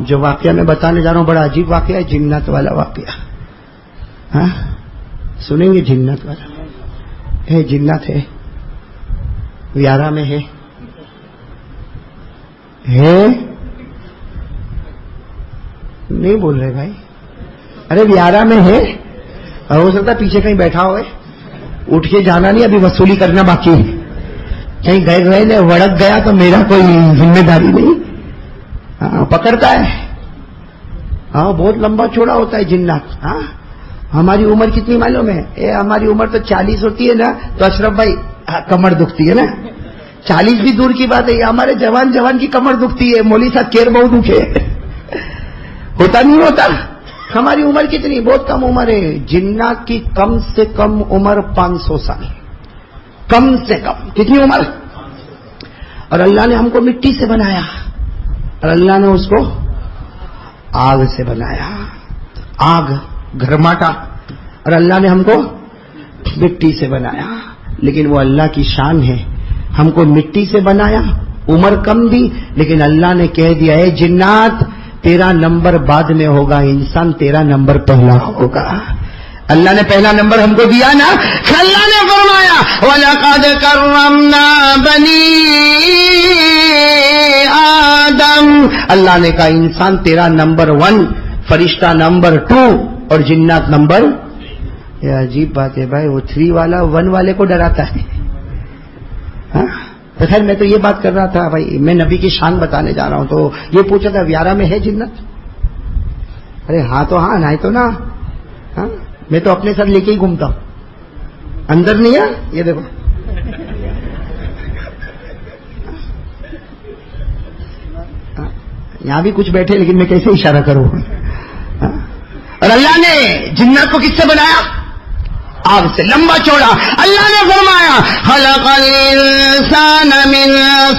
جو واقعہ میں بتانے جا رہا ہوں بڑا عجیب واقعہ ہے، جنت والا واقعہ. ہاں سنیں گے؟ جنت والا ہے، جنت ہے، ویارہ میں ہے نہیں بول رہے بھائی؟ ارے ویارہ میں ہے، ہو سکتا پیچھے کہیں بیٹھا ہوئے، اٹھ کے جانا نہیں، ابھی وصولی کرنا باقی ہے. کہیں گئے نے وڑک گیا تو میرا کوئی ذمہ داری نہیں. ہاں پکڑتا ہے. ہاں بہت لمبا چوڑا ہوتا ہے جنات. ہاں ہماری عمر کتنی معلوم ہے؟ ہماری عمر تو 40 ہوتی ہے نا تو اشرف بھائی کمر دکھتی ہے نا. 40 بھی دور کی بات ہے، ہمارے جوان کی کمر دکھتی ہے. مولوی صاحب کیر بہت دکھے ہوتا نہیں ہوتا. ہماری عمر کتنی؟ بہت کم عمر ہے. جنات کی کم سے کم عمر 500 سال، کم سے کم. کتنی عمر؟ اور اللہ نے ہم کو مٹی سے بنایا اور اللہ نے اس کو آگ سے بنایا. آگ گھرماٹا، اور اللہ نے ہم کو مٹی سے بنایا. لیکن وہ اللہ کی شان ہے، ہم کو مٹی سے بنایا، عمر کم دی، لیکن اللہ نے کہہ دیا ہے جنات تیرا نمبر بعد میں ہوگا، انسان تیرا نمبر پہلا ہوگا. اللہ نے پہلا نمبر ہم کو دیا نا. اللہ نے فرمایا وَلَقَدْ كَرَّمْنَا بَنِي آدم. اللہ نے کہا انسان تیرا نمبر 1، فرشتہ نمبر 2 اور جنات نمبر. یہ عجیب بات ہے بھائی، وہ 3 والا 1 والے کو ڈراتا ہے. ہاں تو خیر میں تو یہ بات کر رہا تھا بھائی، میں نبی کی شان بتانے جا رہا ہوں. تو یہ پوچھا تھا ویارہ میں ہے جنت؟ ارے ہاں تو ہاں، نہیں تو نہ. ہاں میں تو اپنے ساتھ لے کے ہی گھومتا ہوں، اندر نہیں ہے. یہ دیکھو یہاں بھی کچھ بیٹھے، لیکن میں کیسے اشارہ کروں. اور اللہ نے جنات کو کس سے بنایا؟ آگ سے. لمبا چوڑا. اللہ نے فرمایا خلق الانسان من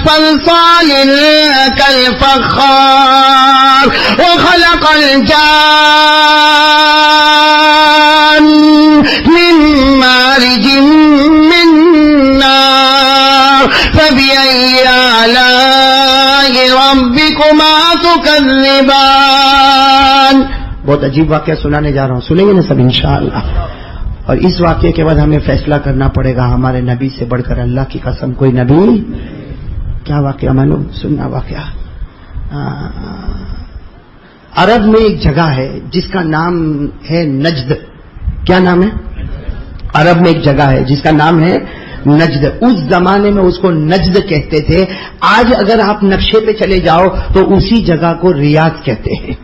صلصال كالفخار وخلق الجان من مارج من نار فبأي آلاء ربكما تكذبان. بہت عجیب واقعہ سنانے جا رہا ہوں، سنیں گے نا سب انشاءاللہ. اور اس واقعے کے بعد ہمیں فیصلہ کرنا پڑے گا، ہمارے نبی سے بڑھ کر اللہ کی قسم کوئی نبی. کیا واقعہ معلوم؟ سننا واقعہ. عرب میں ایک جگہ ہے جس کا نام ہے نجد. کیا نام ہے؟ عرب میں ایک جگہ ہے جس کا نام ہے نجد. اس زمانے میں اس کو نجد کہتے تھے. آج اگر آپ نقشے پہ چلے جاؤ تو اسی جگہ کو ریاض کہتے ہیں.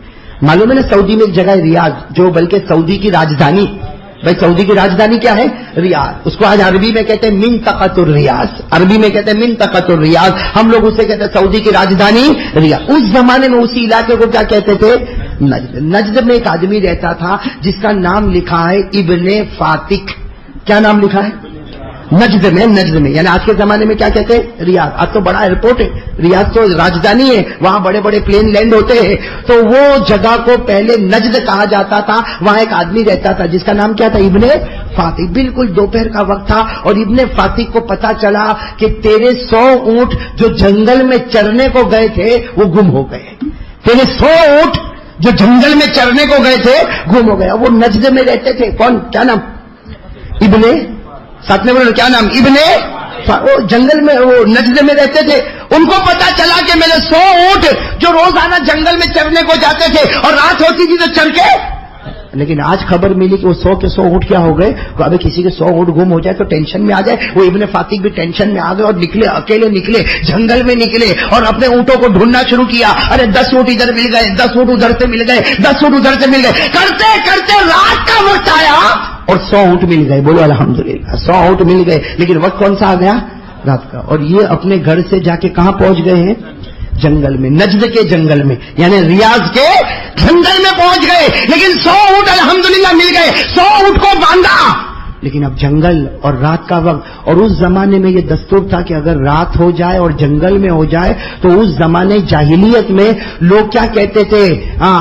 معلوم ہے نا سعودی میں ایک جگہ ہے ریاض، جو بلکہ سعودی کی راجدھانی. بھائی سعودی کی راجدھانی کیا ہے؟ ریاض. اس کو آج عربی میں کہتے ہیں منطقۃ الریاض. عربی میں کہتے ہیں منطقۃ الریاض، ہم لوگ اسے کہتے ہیں سعودی کی راجدھانی ریاض. اس زمانے میں اسی علاقے کو کیا کہتے تھے؟ نجد. نجد میں ایک آدمی رہتا تھا جس کا نام لکھا ہے ابن فاتک. کیا نام لکھا ہے؟ نجد میں. نجد میں یعنی آج کے زمانے میں کیا کہتے ہیں؟ ریاض. آج تو بڑا ایئرپورٹ ہے، ریاض تو راجدھانی ہے، وہاں بڑے بڑے پلین لینڈ ہوتے ہیں. تو وہ جگہ کو پہلے نجد کہا جاتا تھا. وہاں ایک آدمی رہتا تھا جس کا نام کیا تھا؟ ابن فاتک. بالکل دوپہر کا وقت تھا اور ابن فاتک کو پتا چلا کہ تیرے 100 اونٹ جو جنگل میں چرنے کو گئے تھے وہ گم ہو گئے. تیرے 100 اونٹ جو جنگل میں چرنے کو گئے تھے گم ہو گئے. وہ نجد میں رہتے تھے. کون؟ کیا نام؟ ابن. ساتھ میں بولو کیا نام؟ ابن. وہ جنگل میں، وہ نجد میں رہتے تھے. ان کو پتا چلا کہ میرے 100 اونٹ جو روزانہ جنگل میں چرنے کو جاتے تھے اور رات ہوتی تھی تو چر کے. لیکن آج خبر ملی کہ وہ 100 کے 100 اونٹ کیا ہو گئے. ابھی کسی کے 100 اونٹ گم ہو جائے تو ٹینشن میں آ جائے. وہ ابن فاتک بھی ٹینشن میں آ گئے اور نکلے، اکیلے نکلے، جنگل میں نکلے اور اپنے اونٹوں کو ڈھونڈنا شروع کیا. ارے 10 اونٹ ادھر مل گئے، 10 اونٹ ادھر سے مل گئے، 10 اونٹ ادھر سے مل گئے. کرتے کرتے رات کا وقت آیا اور 100 اونٹ مل گئے. بولو الحمدللہ 100 اونٹ مل گئے. لیکن وقت کون سا آ گیا؟ رات کا. اور یہ اپنے گھر سے جا کے کہاں پہنچ گئے ہیں؟ جنگل میں. نجد کے جنگل میں یعنی ریاض کے جنگل میں پہنچ گئے. لیکن 100 اونٹ الحمدللہ مل گئے. 100 اونٹ کو باندھا لیکن اب جنگل اور رات کا وقت, اور اس زمانے میں یہ دستور تھا کہ اگر رات ہو جائے اور جنگل میں ہو جائے تو اس زمانے جاہلیت میں لوگ کیا کہتے تھے,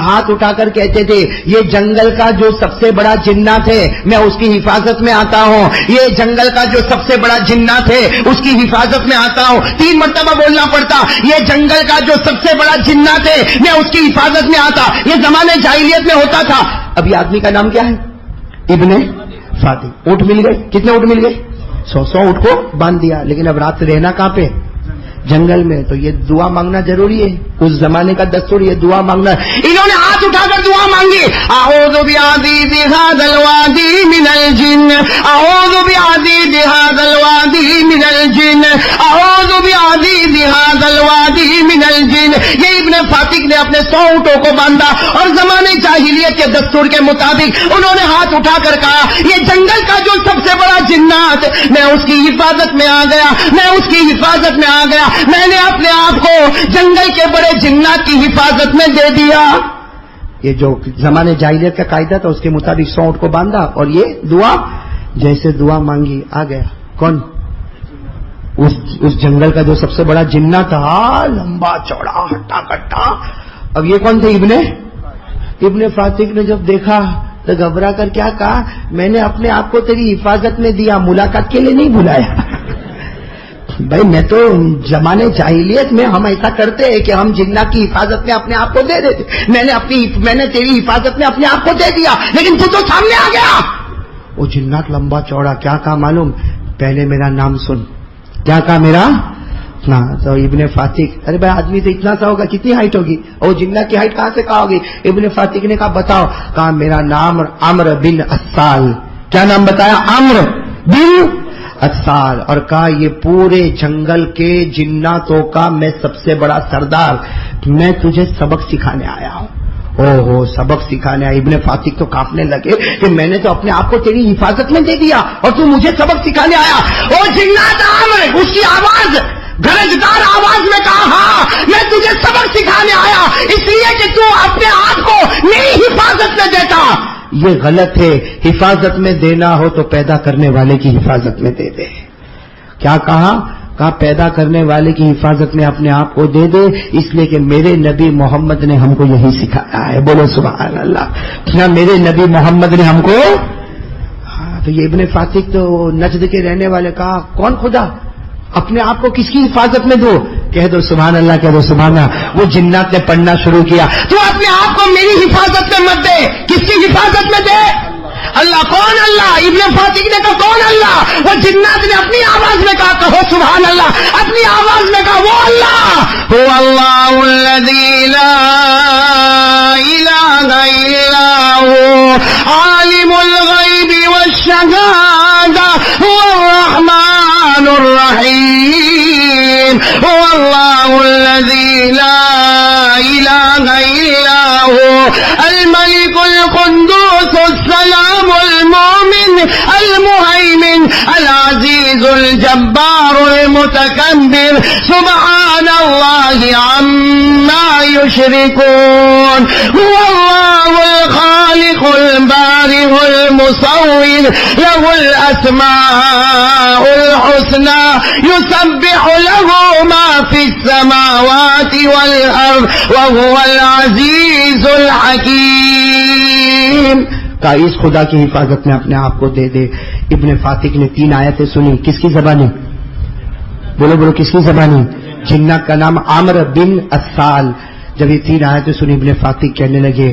ہاتھ اٹھا کر کہتے تھے یہ جنگل کا جو سب سے بڑا جنات ہے میں اس کی حفاظت میں آتا ہوں, یہ جنگل کا جو سب سے بڑا جنات ہے اس کی حفاظت میں آتا ہوں. 3 مرتبہ بولنا پڑتا, یہ جنگل کا جو سب سے بڑا جنات ہے میں اس کی حفاظت میں آتا. یہ زمانے جاہلیت میں ہوتا تھا. اب یہ آدمی کا نام کیا ہے؟ ابن فاتح. اونٹ مل گئے, کتنے اونٹ مل گئے؟ 100 اونٹ کو باندھ دیا. لیکن اب رات رہنا کہاں پہ؟ جنگل میں. تو یہ دعا مانگنا ضروری ہے, اس زمانے کا دستور یہ دعا مانگنا ہے. انہوں نے ہاتھ اٹھا کر دعا مانگی, اعوذ بعزیز ھذا الوادی من الجن, اعوذ بعزیز ھذا الوادی من الجن, اعوذ بعزیز ھذا الوادی من الجن. یہ ابن فاتح نے اپنے 100 اونٹوں کو باندھا اور زمانے جاہلیت کے دستور کے مطابق انہوں نے ہاتھ اٹھا کر کہا یہ جنگل کا جو سب سے بڑا جنات میں اس کی حفاظت میں آ گیا, میں اس کی حفاظت میں آ گیا, میں نے اپنے آپ کو جنگل کے بڑے جنات کی حفاظت میں دے دیا. یہ جو زمانے جاہلیت کا قاعدہ تھا اس کے مطابق 100 اونٹ کو باندھا اور یہ دعا, جیسے دعا مانگی آ گیا کون؟ اس جنگل کا جو سب سے بڑا جنات تھا, لمبا چوڑا ہٹا کٹا. اب یہ کون تھے؟ ابن فاتح نے جب دیکھا تو گھبرا کر کیا کہا, میں نے اپنے آپ کو تیری حفاظت میں دیا, ملاقات کے لیے نہیں بلایا. بھائی میں تو زمانے جاہلیت میں ہم ایسا کرتے ہیں کہ ہم جنات کی حفاظت میں اپنے آپ کو دے دیتے. میں نے تیری حفاظت میں اپنے آپ کو دے دیا, لیکن تو سامنے آ گیا. وہ جنات لمبا چوڑا کیا کہا معلوم؟ پہلے میرا نام سن. کیا کہا میرا؟ تو ابن فاتح, ارے بھائی آدمی تو اتنا سا ہوگا, کتنی ہائٹ ہوگی؟ اور جنات کی ہائٹ کہاں سے کہا ہوگی؟ ابن فاتح نے کہا بتاؤ. کہا میرا نام عمرو بن اسال. کیا نام بتایا؟ عمرو بن اسال. اور کہا یہ پورے جنگل کے جناتوں کا میں سب سے بڑا سردار, میں تجھے سبق سکھانے آیا ہوں. سبق سکھانے آیا. ابن فاتح تو کانپنے لگے کہ میں نے تو اپنے آپ کو تیری حفاظت میں دے دیا اور تو مجھے سبق سکھانے آیا. وہ جنات عامر, اس کی آواز گرجدار آواز میں کہا ہاں میں تجھے سبق سکھانے آیا, اس لیے کہ تو اپنے آپ کو میری حفاظت میں دیتا. یہ غلط ہے. حفاظت میں دینا ہو تو پیدا کرنے والے کی حفاظت میں دے دے. کیا کہا پیدا کرنے والے کی حفاظت میں اپنے آپ کو دے دے, اس لیے کہ میرے نبی محمد نے ہم کو یہی سکھایا ہے. بولو سبحان اللہ. کیا میرے نبی محمد نے ہم کو. تو یہ ابن فاتح تو نجد کے رہنے والے کہا کون خدا, اپنے آپ کو کس کی حفاظت میں دو؟ کہہ دو سبحان اللہ, کہہ دو سبحان اللہ. وہ جنات نے پڑھنا شروع کیا, تو اپنے آپ کو میری حفاظت میں مت دے. کس کی حفاظت میں دے؟ اللہ. کون اللہ؟ ابن فاتح نے کہا کون اللہ؟ وہ جنات نے اپنی آواز میں کہا کہو سبحان اللہ, اپنی آواز میں کہا وہ اللہ. هو اللہ الذی لا الہ الا هو عالم الغیب والشہادہ هو الرحمن الرحیم. هو اللہ الذی لا الہ الا هو الملک القدوس السلام المؤمن المهيمن العزيز الجبار المتكبر سبحان الله عما يشركون. هو الله الخالق البارئ المصور له الأسماء الحسنى يسبح له ما في السماوات والأرض وهو العزيز الحكيم. کا اس خدا کی حفاظت میں اپنے آپ کو دے دے. ابن فاتح نے 3 آیتیں سنی. کس کی زبانی؟ بولو کس کی زبانی؟ جنات کا نام عامر بن اسال. جب یہ 3 آیتیں سنی ابن فاتح کہنے لگے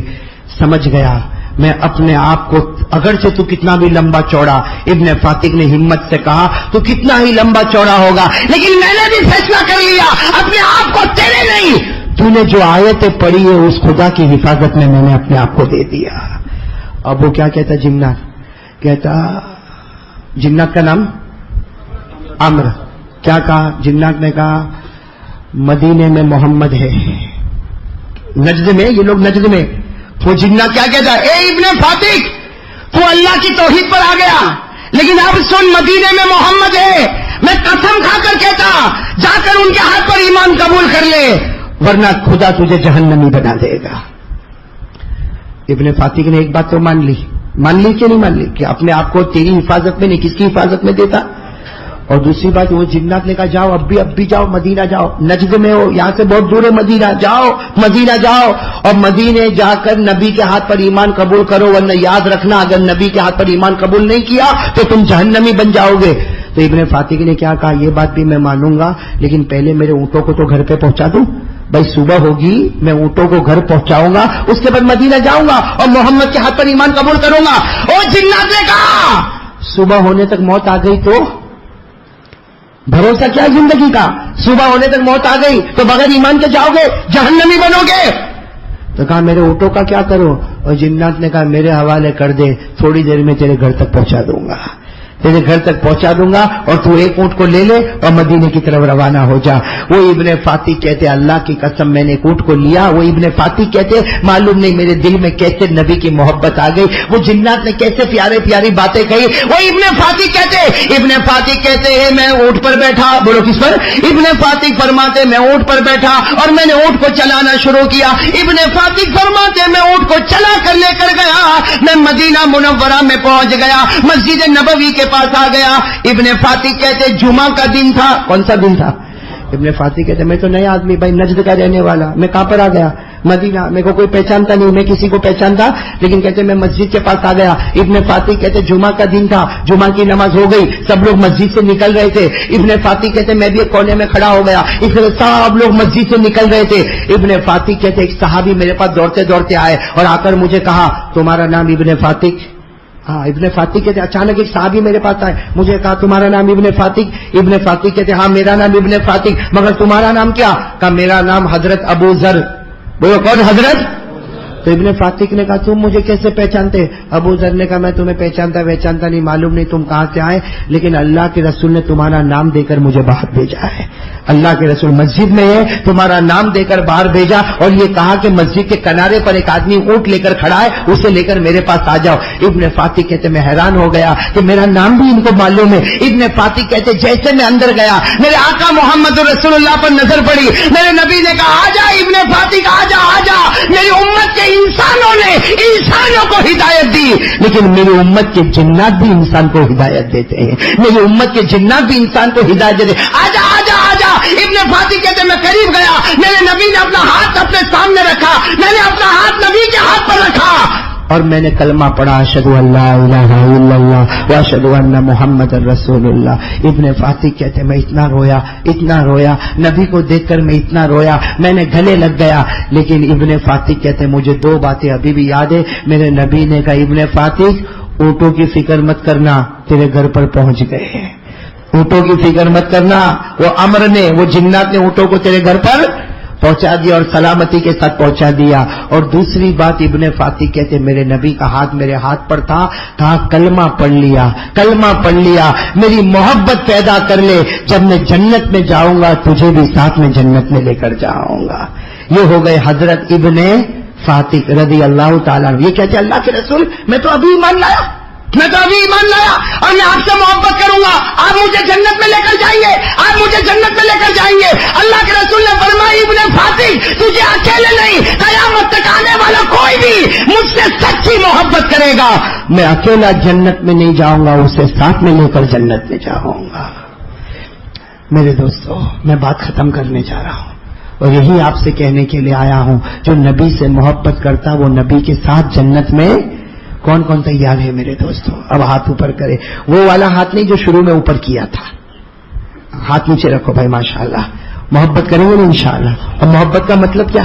سمجھ گیا میں اپنے آپ کو, اگرچہ تو کتنا بھی لمبا چوڑا, ابن فاتح نے ہمت سے کہا تو کتنا ہی لمبا چوڑا ہوگا, لیکن میں نے بھی فیصلہ کر لیا اپنے آپ کو تیرے نہیں, تو نے جو آیتیں پڑھی ہے اس خدا کی حفاظت میں نے اپنے آپ کو دے دیا. اب وہ کیا کہتا جنات؟ کہتا جنات کا نام عمرو. کیا کہا جنات نے؟ کہا مدینے میں محمد ہے. نجد میں, یہ لوگ نجد میں. وہ جنات کیا کہتا اے ابن فاتح تو اللہ کی توحید پر آ گیا, لیکن اب سن مدینے میں محمد ہے. میں قسم کھا کر کہتا جا کر ان کے ہاتھ پر ایمان قبول کر لے, ورنہ خدا تجھے جہنمی بنا دے گا. ابن فاتح نے ایک بات تو مان لی, مان لی کہ نہیں مان لی کہ اپنے آپ کو تیری حفاظت میں نہیں کس کی حفاظت میں دیتا. اور دوسری بات وہ جنات نے کہا جاؤ اب بھی جاؤ مدینہ جاؤ, نجد میں ہو یہاں سے بہت دور ہے مدینہ, جاؤ مدینہ جاؤ اور مدینے جا کر نبی کے ہاتھ پر ایمان قبول کرو, ورنہ یاد رکھنا اگر نبی کے ہاتھ پر ایمان قبول نہیں کیا تو تم جہنمی بن جاؤ گے. تو ابن فاتح نے کیا کہا, یہ بات بھی میں مانوں گا لیکن پہلے میرے اونٹوں کو تو گھر پہ پہنچا دوں. بھائی صبح ہوگی میں اونٹوں کو گھر پہنچاؤں گا, اس کے بعد مدینہ جاؤں گا اور محمد کے ہاتھ پر ایمان قبول کروں گا. اور جنات نے کہا صبح ہونے تک موت آ گئی تو بھروسہ کیا زندگی کا, صبح ہونے تک موت آ گئی تو بغیر ایمان کے جاؤ گے, جہنمی بنو گے. تو کہا میرے اونٹوں کا کیا کرو, اور جنات نے کہا میرے حوالے کر دے, تھوڑی دیر میں تیرے گھر تک پہنچا دوں گا, تیرے گھر تک پہنچا دوں گا اور تو ایک اونٹ کو لے لے اور مدینے کی طرف روانہ ہو جا. وہ ابن فاتح کہتے اللہ کی قسم میں نے ایک اونٹ کو لیا. وہ ابن فاتح کہتے معلوم نہیں میرے دل میں کیسے نبی کی محبت آ گئی, وہ جنات نے کیسے پیارے پیاری باتیں کہی. وہ ابن فاتح کہتے میں اونٹ پر بیٹھا, بولو کس پر, ابن فاتح فرماتے میں اونٹ پر بیٹھا اور میں نے اونٹ کو چلانا شروع کیا. ابن فاتح فرماتے میں اونٹ کو چلا کر لے کر گیا, میں مدینہ منورہ میں پہنچ گیا, مسجد نبوی کے پاس آ گیا. ابن فاتح کہتے جمعہ کا دن تھا. کون سا دن تھا؟ ابن فاتح کہتے میں تو نیا آدمی بھائی, نجد کا رہنے والا, میں کہاں پر آ گیا مدینہ, میرے کو کوئی پہچانتا نہیں, میں کسی کو پہچانتا, لیکن کہتے میں مسجد کے پاس آ گیا. ابن فاتح کہتے جمعہ کا دن تھا, جمعہ کی نماز ہو گئی, سب لوگ مسجد سے نکل رہے تھے. ابن فاتح کہتے میں بھی ایک کونے میں کھڑا ہو گیا, اس طرح سب لوگ مسجد سے نکل رہے تھے. ابن فاتح کہتے ایک صحابی میرے پاس دوڑتے دوڑتے آئے اور آ کر مجھے کہا تمہارا نام ابن فاتح؟ ہاں ابن فاتح کہتے اچانک ایک صحابی میرے پاس آئے, مجھے کہا تمہارا نام ابن فاتح؟ ابن فاتح کہتے ہاں میرا نام ابن فاتح, مگر تمہارا نام کیا؟ کہا میرا نام حضرت ابو ذر. بولو کون حضرت؟ تو ابن فاتح نے کہا تم مجھے کیسے پہچانتے؟ ابو ذر نے کہا میں تمہیں پہچانتا نہیں, معلوم نہیں تم کہاں سے آئے, لیکن اللہ کے رسول نے تمہارا نام دے کر مجھے باہر بھیجا ہے. اللہ کے رسول مسجد میں ہے, تمہارا نام دے کر باہر بھیجا اور یہ کہا کہ مسجد کے کنارے پر ایک آدمی اونٹ لے کر کھڑا ہے, اسے لے کر میرے پاس آ جاؤ. ابن فاتح کہتے میں حیران ہو گیا کہ میرا نام بھی ان کو معلوم ہے. ابن فاتح کہتے جیسے میں اندر گیا میرے آقا محمد رسول اللہ پر نظر پڑی, میرے نبی نے کہا آ جا ابن فاتح, آ جا. میری امت کے انسانوں نے انسانوں کو ہدایت دی, لیکن میری امت کے جنات بھی انسان کو ہدایت دیتے ہیں, میری امت کے جنات بھی انسان کو ہدایت دیتے ہیں. آ جا. ابن فاتح کہتے میں قریب گیا, میرے نبی نے اپنا ہاتھ اپنے سامنے رکھا, میں نے اپنا ہاتھ نبی کے ہاتھ پر رکھا اور میں نے کلمہ پڑھا اشہد ان لا الہ الا اللہ واشہد ان محمد رسول اللہ. ابن فاتح کہتے میں اتنا رویا, نبی کو دیکھ کر میں اتنا رویا, میں نے گلے لگ گیا. لیکن ابن فاتح کہتے مجھے دو باتیں ابھی بھی یاد ہے. میرے نبی نے کہا ابن فاتح اونٹوں کی فکر مت کرنا, تیرے گھر پر پہنچ گئے ہیں, اونٹوں کی فکر مت کرنا. وہ امر نے, وہ جنات نے اونٹوں کو تیرے گھر پر پہنچا دیا اور سلامتی کے ساتھ پہنچا دیا. اور دوسری بات ابن فاتح کہتے میرے نبی کا ہاتھ میرے ہاتھ پر تھا, کہا کلمہ پڑھ لیا, میری محبت پیدا کر لے, جب میں جنت میں جاؤں گا تجھے بھی ساتھ میں جنت میں لے کر جاؤں گا. یہ ہو گئے حضرت ابن فاتح رضی اللہ تعالیٰ. یہ کہتے اللہ کے رسول میں تو ابھی ایمان لایا اور میں آپ سے محبت کروں گا, آپ مجھے جنت میں لے کر جائیں گے, اللہ کے رسول نے فرمایا ابن فاتح تجھے اکیلے نہیں, قیامت تک آنے والا کوئی بھی مجھ سے سچی محبت کرے گا, میں اکیلا جنت میں نہیں جاؤں گا, اسے ساتھ میں لے کر جنت میں جاؤں گا. میرے دوستو میں بات ختم کرنے جا رہا ہوں اور یہی آپ سے کہنے کے لیے آیا ہوں, جو نبی سے محبت کرتا وہ نبی کے ساتھ جنت میں کون کون تیار ہے میرے دوستو؟ اب ہاتھ اوپر کرے, وہ والا ہاتھ نہیں جو شروع میں اوپر کیا تھا, ہاتھ نیچے رکھو بھائی. ماشاءاللہ محبت کریں گے نا انشاءاللہ. اور محبت کا مطلب کیا؟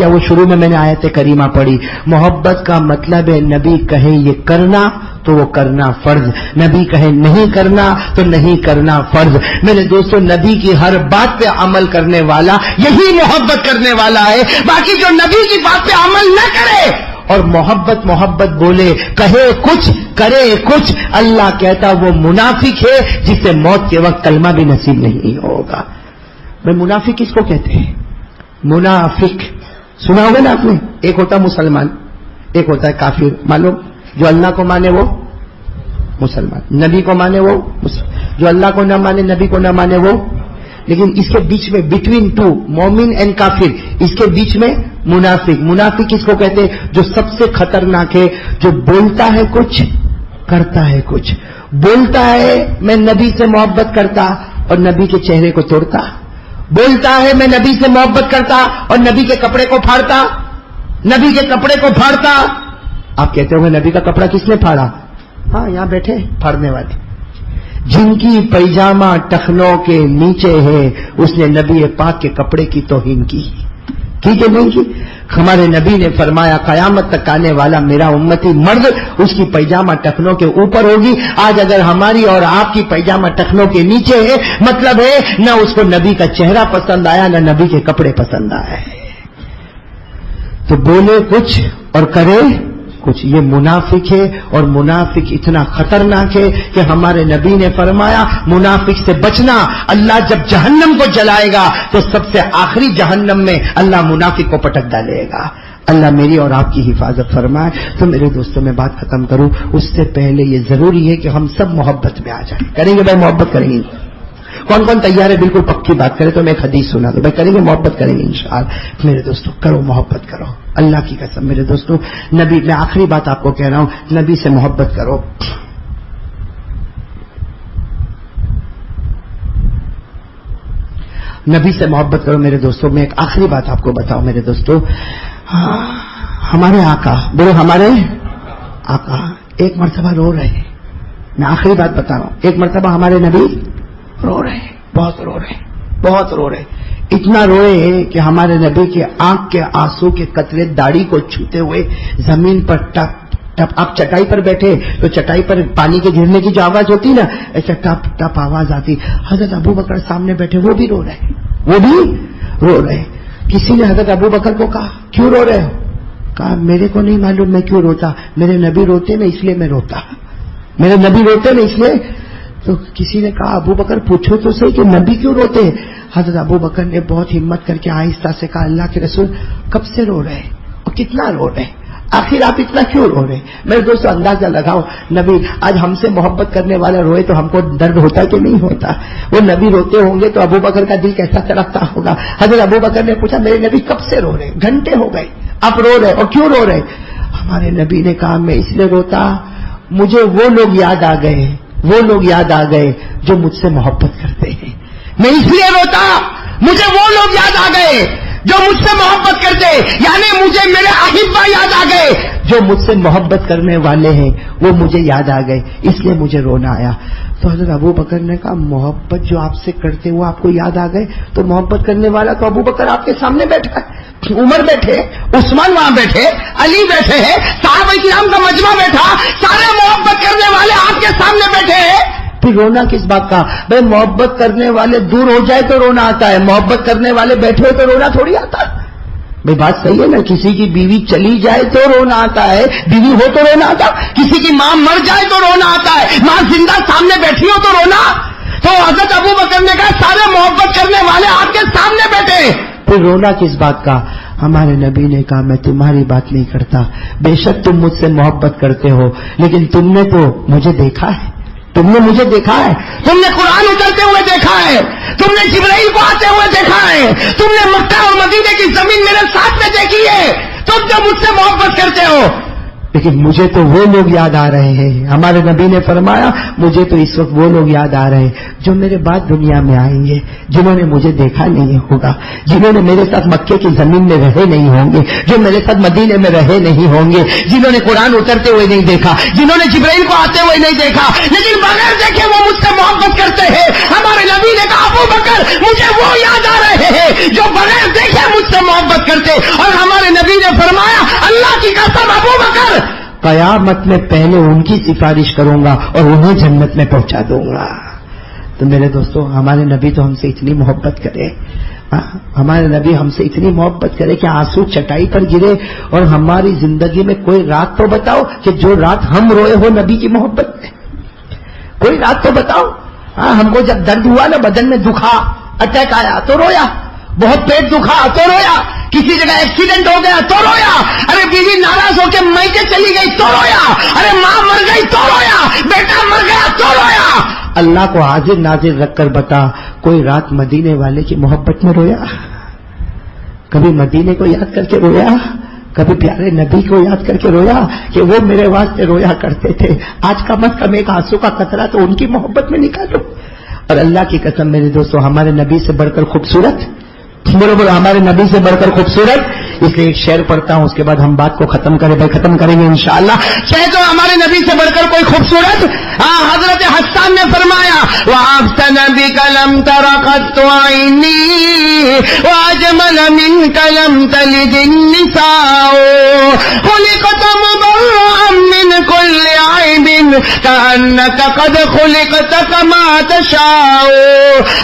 وہ شروع میں نے آیت کریمہ پڑھی. محبت کا مطلب ہے نبی کہے یہ کرنا تو وہ کرنا فرض, نبی کہے نہیں کرنا تو نہیں کرنا فرض. میرے دوستو نبی کی ہر بات پہ عمل کرنے والا یہی محبت کرنے والا ہے. باقی جو نبی کی بات پہ عمل نہ کرے اور محبت بولے, کہے کچھ کرے کچھ, اللہ کہتا وہ منافق ہے جسے موت کے وقت کلمہ بھی نصیب نہیں ہوگا. میں منافق کس کو کہتے ہیں؟ منافق سنا ہوگا نا آپ نے, ایک ہوتا مسلمان, ایک ہوتا ہے کافر. معلوم, جو اللہ کو مانے وہ مسلمان, نبی کو مانے وہ مسلمان, جو اللہ کو نہ مانے نبی کو نہ مانے وہ. لیکن اس کے بیچ میں بٹوین ٹو مومن اینڈ کافر، اس کے بیچ میں منافق. منافق کس کو کہتے ہیں؟ جو سب سے خطرناک ہے، جو بولتا ہے کچھ کرتا ہے کچھ. بولتا ہے میں نبی سے محبت کرتا اور نبی کے چہرے کو توڑتا. بولتا ہے میں نبی سے محبت کرتا اور نبی کے کپڑے کو پھاڑتا. نبی کے کپڑے کو پھاڑتا. آپ کہتے ہو نبی کا کپڑا کس نے پھاڑا؟ ہاں یہاں بیٹھے پھاڑنے والے. جن کی پیجامہ ٹخنوں کے نیچے ہے اس نے نبی پاک کے کپڑے کی توہین کی کہ نہیں کی؟ ہمارے نبی نے فرمایا قیامت تک آنے والا میرا امتی مرد اس کی پیجامہ ٹخنوں کے اوپر ہوگی. آج اگر ہماری اور آپ کی پیجامہ ٹخنوں کے نیچے ہے، مطلب ہے نہ اس کو نبی کا چہرہ پسند آیا نہ نبی کے کپڑے پسند آئے. تو بولے کچھ اور کرے کچھ، یہ منافق ہے. اور منافق اتنا خطرناک ہے کہ ہمارے نبی نے فرمایا منافق سے بچنا. اللہ جب جہنم کو جلائے گا تو سب سے آخری جہنم میں اللہ منافق کو پٹک ڈالے گا. اللہ میری اور آپ کی حفاظت فرمائے. تو میرے دوستوں میں بات ختم کروں اس سے پہلے یہ ضروری ہے کہ ہم سب محبت میں آ جائیں. کریں گے بھائی؟ محبت کریں گے؟ کون کون تیار ہے بالکل پکی بات کرے؟ تو میں ایک حدیث سنا دوں. بھائی کریں گے؟ محبت کریں گے انشاءاللہ. میرے دوستوں کرو محبت کرو اللہ کی قسم. میرے دوستوں نبی، میں آخری بات آپ کو کہہ رہا ہوں، نبی سے محبت کرو. نبی سے محبت کرو میرے دوستوں. میں ایک آخری بات آپ کو بتاؤں میرے دوستوں. ہمارے آقا، بولو ہمارے آقا ایک مرتبہ رو رہے ہیں. میں آخری بات بتا رہا ہوں. ایک مرتبہ ہمارے نبی رو رہے ہیں، بہت رو رہے ہیں، بہت رو رہے ہیں. اتنا روئے ہیں کہ ہمارے نبی کے آنکھ کے آنسو کے قطرے داڑھی کو چھوتے ہوئے زمین پر ٹپ ٹپ. آپ چٹائی پر بیٹھے تو چٹائی پر پانی کے گرنے کی جو آواز ہوتی نا، ایسا ٹپ ٹپ آواز آتی. حضرت ابو بکر سامنے بیٹھے، وہ بھی رو رہے ہیں، وہ بھی رو رہے ہیں. کسی نے حضرت ابو بکر کو کہا کیوں رو رہے ہو؟ کہا میرے کو نہیں معلوم میں کیوں روتا، میرے نبی روتے نا اس لیے میں روتا، میرے نبی روتے نا اس لیے. تو کسی نے کہا ابو بکر پوچھو تو صحیح کہ نبی کیوں روتے ہیں؟ حضرت ابو بکر نے بہت ہمت کر کے آہستہ سے کہا اللہ کے رسول کب سے رو رہے ہیں اور کتنا رو رہے ہیں، آخر آپ اتنا کیوں رو رہے ہیں؟ میرے دوستوں اندازہ لگاؤ، نبی آج ہم سے محبت کرنے والا روئے تو ہم کو درد ہوتا کہ نہیں ہوتا؟ وہ نبی روتے ہوں گے تو ابو بکر کا دل کیسا تڑپتا ہوگا. حضرت ابو بکر نے پوچھا میرے نبی کب سے رو رہے ہیں؟ گھنٹے ہو گئے آپ رو رہے اور کیوں رو رہے؟ ہمارے نبی نے کہا میں اس لیے روتا مجھے وہ لوگ یاد آ گئے، وہ لوگ یاد آ گئے جو مجھ سے محبت کرتے ہیں. میں اس لیے روتا مجھے وہ لوگ یاد آ گئے جو مجھ سے محبت کرتے، یعنی مجھے میرے احبہ یاد آ گئے جو مجھ سے محبت کرنے والے ہیں، وہ مجھے یاد آ گئے اس لیے مجھے رونا آیا. تو حضرت ابو بکر نے کہا محبت جو آپ سے کرتے وہ آپ کو یاد آ گئے تو محبت کرنے والا تو ابو بکر آپ کے سامنے بیٹھا ہے، عمر بیٹھے، عثمان وہاں بیٹھے، علی بیٹھے ہیں، صحابہ کرام کا مجمع بیٹھا، سارے محبت کرنے والے آپ کے سامنے بیٹھے ہیں. پھر رونا کس بات کا؟ بھائی محبت کرنے والے دور ہو جائے تو رونا آتا ہے، محبت کرنے والے بیٹھے ہو تو رونا تھوڑی آتا ہے. بھائی بات صحیح ہے نا؟ کسی کی بیوی چلی جائے تو رونا آتا ہے، بیوی ہو تو رونا آتا. کسی کی ماں مر جائے تو رونا آتا ہے، ماں زندہ سامنے بیٹھی ہو تو رونا. تو حضرت ابو بکر نے کہا سارے محبت کرنے والے آپ کے سامنے بیٹھے، پھر رونا کس بات کا؟ ہمارے نبی نے کہا میں تمہاری بات نہیں کرتا، بے شک تم مجھ سے محبت کرتے ہو لیکن تم نے تو مجھے دیکھا ہے، تم نے مجھے دیکھا ہے، تم نے قرآن اترتے ہوئے دیکھا ہے، تم نے جبرائیل کو آتے ہوئے دیکھا ہے، تم نے مکہ اور مدینے کی زمین میرے ساتھ میں دیکھی ہے، تم جو مجھ سے محبت کرتے ہو. لیکن مجھے تو وہ لوگ یاد آ رہے ہیں. ہمارے نبی نے فرمایا مجھے تو اس وقت وہ لوگ یاد آ رہے ہیں جو میرے بعد دنیا میں آئیں گے، جنہوں نے مجھے دیکھا نہیں ہوگا، جنہوں نے میرے ساتھ مکے کی زمین میں رہے نہیں ہوں گے، جو میرے ساتھ مدینے میں رہے نہیں ہوں گے، جنہوں نے قرآن اترتے ہوئے نہیں دیکھا، جنہوں نے جبرائیل کو آتے ہوئے نہیں دیکھا، لیکن بغیر دیکھے وہ مجھ سے محبت کرتے ہیں. ہمارے نبی نے کہا ابو بکر مجھے وہ یاد آ رہے ہیں جو بغیر دیکھے مجھ سے محبت کرتے. اور ہمارے نبی نے فرمایا اللہ کی قسم ابو بکر قیامت میں پہلے ان کی سفارش کروں گا اور انہیں جنت میں پہنچا دوں گا. تو میرے دوستو ہمارے نبی تو ہم سے اتنی محبت کرے، ہمارے نبی ہم سے اتنی محبت کرے کہ آنسو چٹائی پر گرے. اور ہماری زندگی میں کوئی رات تو بتاؤ کہ جو رات ہم روئے ہو نبی کی محبت میں، کوئی رات تو بتاؤ. ہم کو جب درد ہوا نا، بدن میں دکھا، اٹیک آیا تو رویا، بہت پیٹ دکھا تو رویا، کسی جگہ ایکسیڈنٹ ہو گیا تو رویا, ارے بیوی ناراض ہو کے میکے چلی گئی تو رویا, ارے ماں مر گئی تو رویا, بیٹا مر گیا تو رویا. اللہ کو حاضر ناظر رکھ کر بتا, کوئی رات مدینے والے کی محبت میں رویا؟ کبھی مدینے کو یاد کر کے رویا؟ کبھی پیارے نبی کو یاد کر کے رویا کہ وہ میرے واسطے رویا کرتے تھے؟ آج کم از کم ایک آنسو کا قطرہ تو ان کی محبت میں نکالو. اور اللہ کی قسم میرے دوستو, ہمارے نبی سے بڑھ کر خوبصورت, بولو بولو, ہمارے نبی سے بڑھ کر خوبصورت. اس لیے ایک شعر پڑھتا ہوں, اس کے بعد ہم بات کو ختم کریں. بھائی ختم کریں گے انشاءاللہ. کہہ دو ہمارے نبی سے بڑھ کر کوئی خوبصورت. حضرت حسان نے فرمایا, وَأَحْسَنَ بِكَ لَمْ تَرَ قَطُّ عَيْنِي وَأَجْمَلَ مِنْكَ لَمْ تَلِدِ النِّسَاءُ خُلِقْتَ مُبَرَّأً مِنْ كُلِّ عَيْبٍ كَأَنَّكَ قَدْ خُلِقْتَ كَمَا تَشَاءُ.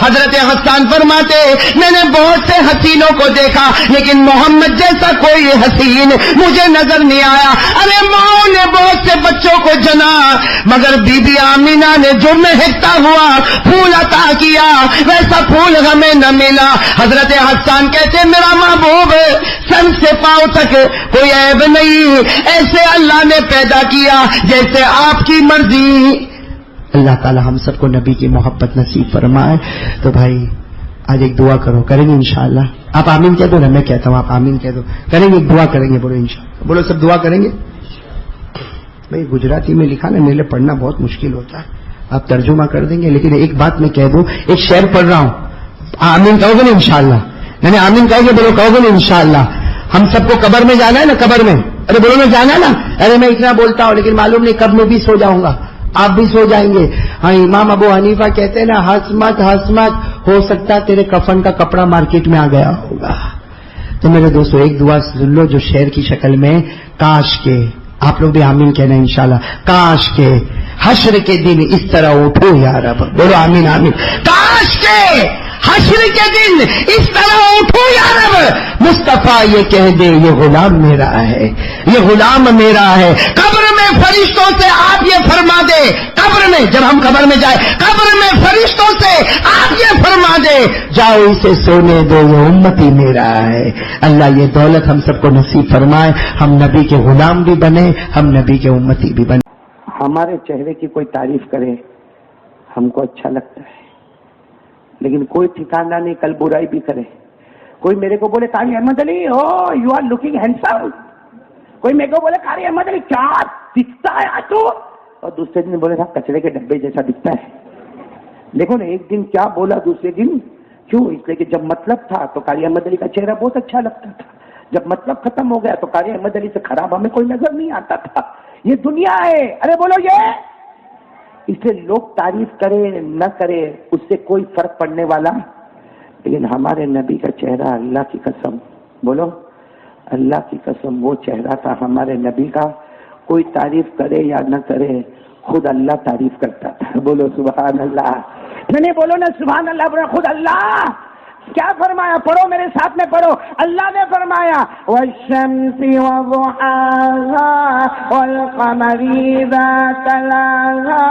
حضرت حسان فرماتے, میں نے بہت سے حسینوں کو دیکھا لیکن محمد جیسا کوئی حسین مجھے نظر نہیں آیا. ارے ماں نے بہت سے بچوں کو جنا مگر بی بی آمینہ نے جو مہکتا ہوا پھول عطا کیا ویسا پھول ہمیں نہ ملا. حضرت حسان کہتے, میرا محبوب سر سے پاؤں تک کوئی عیب نہیں, ایسے اللہ نے پیدا کیا جیسے آپ کی مرضی. اللہ تعالی ہم سب کو نبی کی محبت نصیب فرمائے. تو بھائی آج ایک دعا کرو, کریں گے انشاءاللہ. آپ آمین کہہ دو نا, میں کہتا ہوں آپ آمین کہہ دو. کریں گے, ایک دعا کریں گے, بولو انشاءاللہ. بولو سب دعا کریں گے. بھائی گجراتی میں لکھا نا, میرے لیے پڑھنا بہت مشکل ہوتا ہے, آپ ترجمہ کر دیں گے. لیکن ایک بات میں کہہ دوں, ایک شعر پڑھ رہا ہوں, آمین کہو گے نا انشاءاللہ. نہیں آمین کہو گے, بولو کہو گے نا انشاءاللہ. ہم سب کو قبر میں جانا ہے نا, قبر میں. ارے بولو میں جانا ہے نا. ارے میں اتنا بولتا ہوں لیکن معلوم نہیں کب میں بھی سو جاؤں گا, آپ بھی سو جائیں گے. ہاں امام ابو حنیفہ کہتے ہیں نا, ہنس مت, ہو سکتا تیرے کفن کا کپڑا مارکیٹ میں آ گیا ہوگا. تو میرے دوستو ایک دعا سن لو جو شعر کی شکل میں, کاش کے, آپ لوگ بھی آمین کہنا انشاءاللہ, کاش کے حشر کے دن اس طرح اٹھو یا رب. بولو آمین آمین. کاش کے حشر کے دن اس طرح اٹھو یا رب, مصطفیٰ یہ کہہ دے یہ غلام میرا ہے, یہ غلام میرا ہے. قبر میں فرشتوں سے آپ یہ فرما دے, قبر میں جب ہم قبر میں جائیں, قبر میں فرشتوں سے آپ یہ فرما دے, جاؤ اسے سونے دو یہ امتی میرا ہے. اللہ یہ دولت ہم سب کو نصیب فرمائے, ہم نبی کے غلام بھی بنے, ہم نبی کے امتی بھی بنے. ہمارے چہرے کی کوئی تعریف کرے ہم کو اچھا لگتا ہے, لیکن کوئی ٹھکانا نہیں کل برائی بھی کرے. کوئی میرے کو بولے قاری احمد علی, او یو آر لوکنگ ہینڈسم. کوئی میرے کو بولے قاری احمد علی کیا دکھتا ہے آج تو, اور دوسرے دن بولے تھا کچرے کے ڈبے جیسا دکھتا ہے. دیکھو نا, ایک دن کیا بولا, دوسرے دن کیوں. اس لیے کہ جب مطلب تھا تو قاری احمد علی کا چہرہ بہت اچھا لگتا تھا, جب مطلب ختم ہو گیا تو قاری احمد علی سے خراب ہمیں کوئی نظر نہیں آتا تھا. یہ دنیا ہے. ارے بولو یہ, اس لیے لوگ تعریف کرے نہ کرے اس سے کوئی فرق پڑنے والا. لیکن ہمارے نبی کا چہرہ, اللہ کی قسم, بولو اللہ کی قسم, وہ چہرہ تھا ہمارے نبی کا, کوئی تعریف کرے یا نہ کرے خود اللہ تعریف کرتا تھا. بولو سبحان اللہ. نہیں بولو نا سبحان اللہ, بولو خود اللہ. کیا فرمایا, پڑھو میرے ساتھ میں پڑھو. اللہ نے فرمایا والشمس وضحاها والقمر اذا تلاها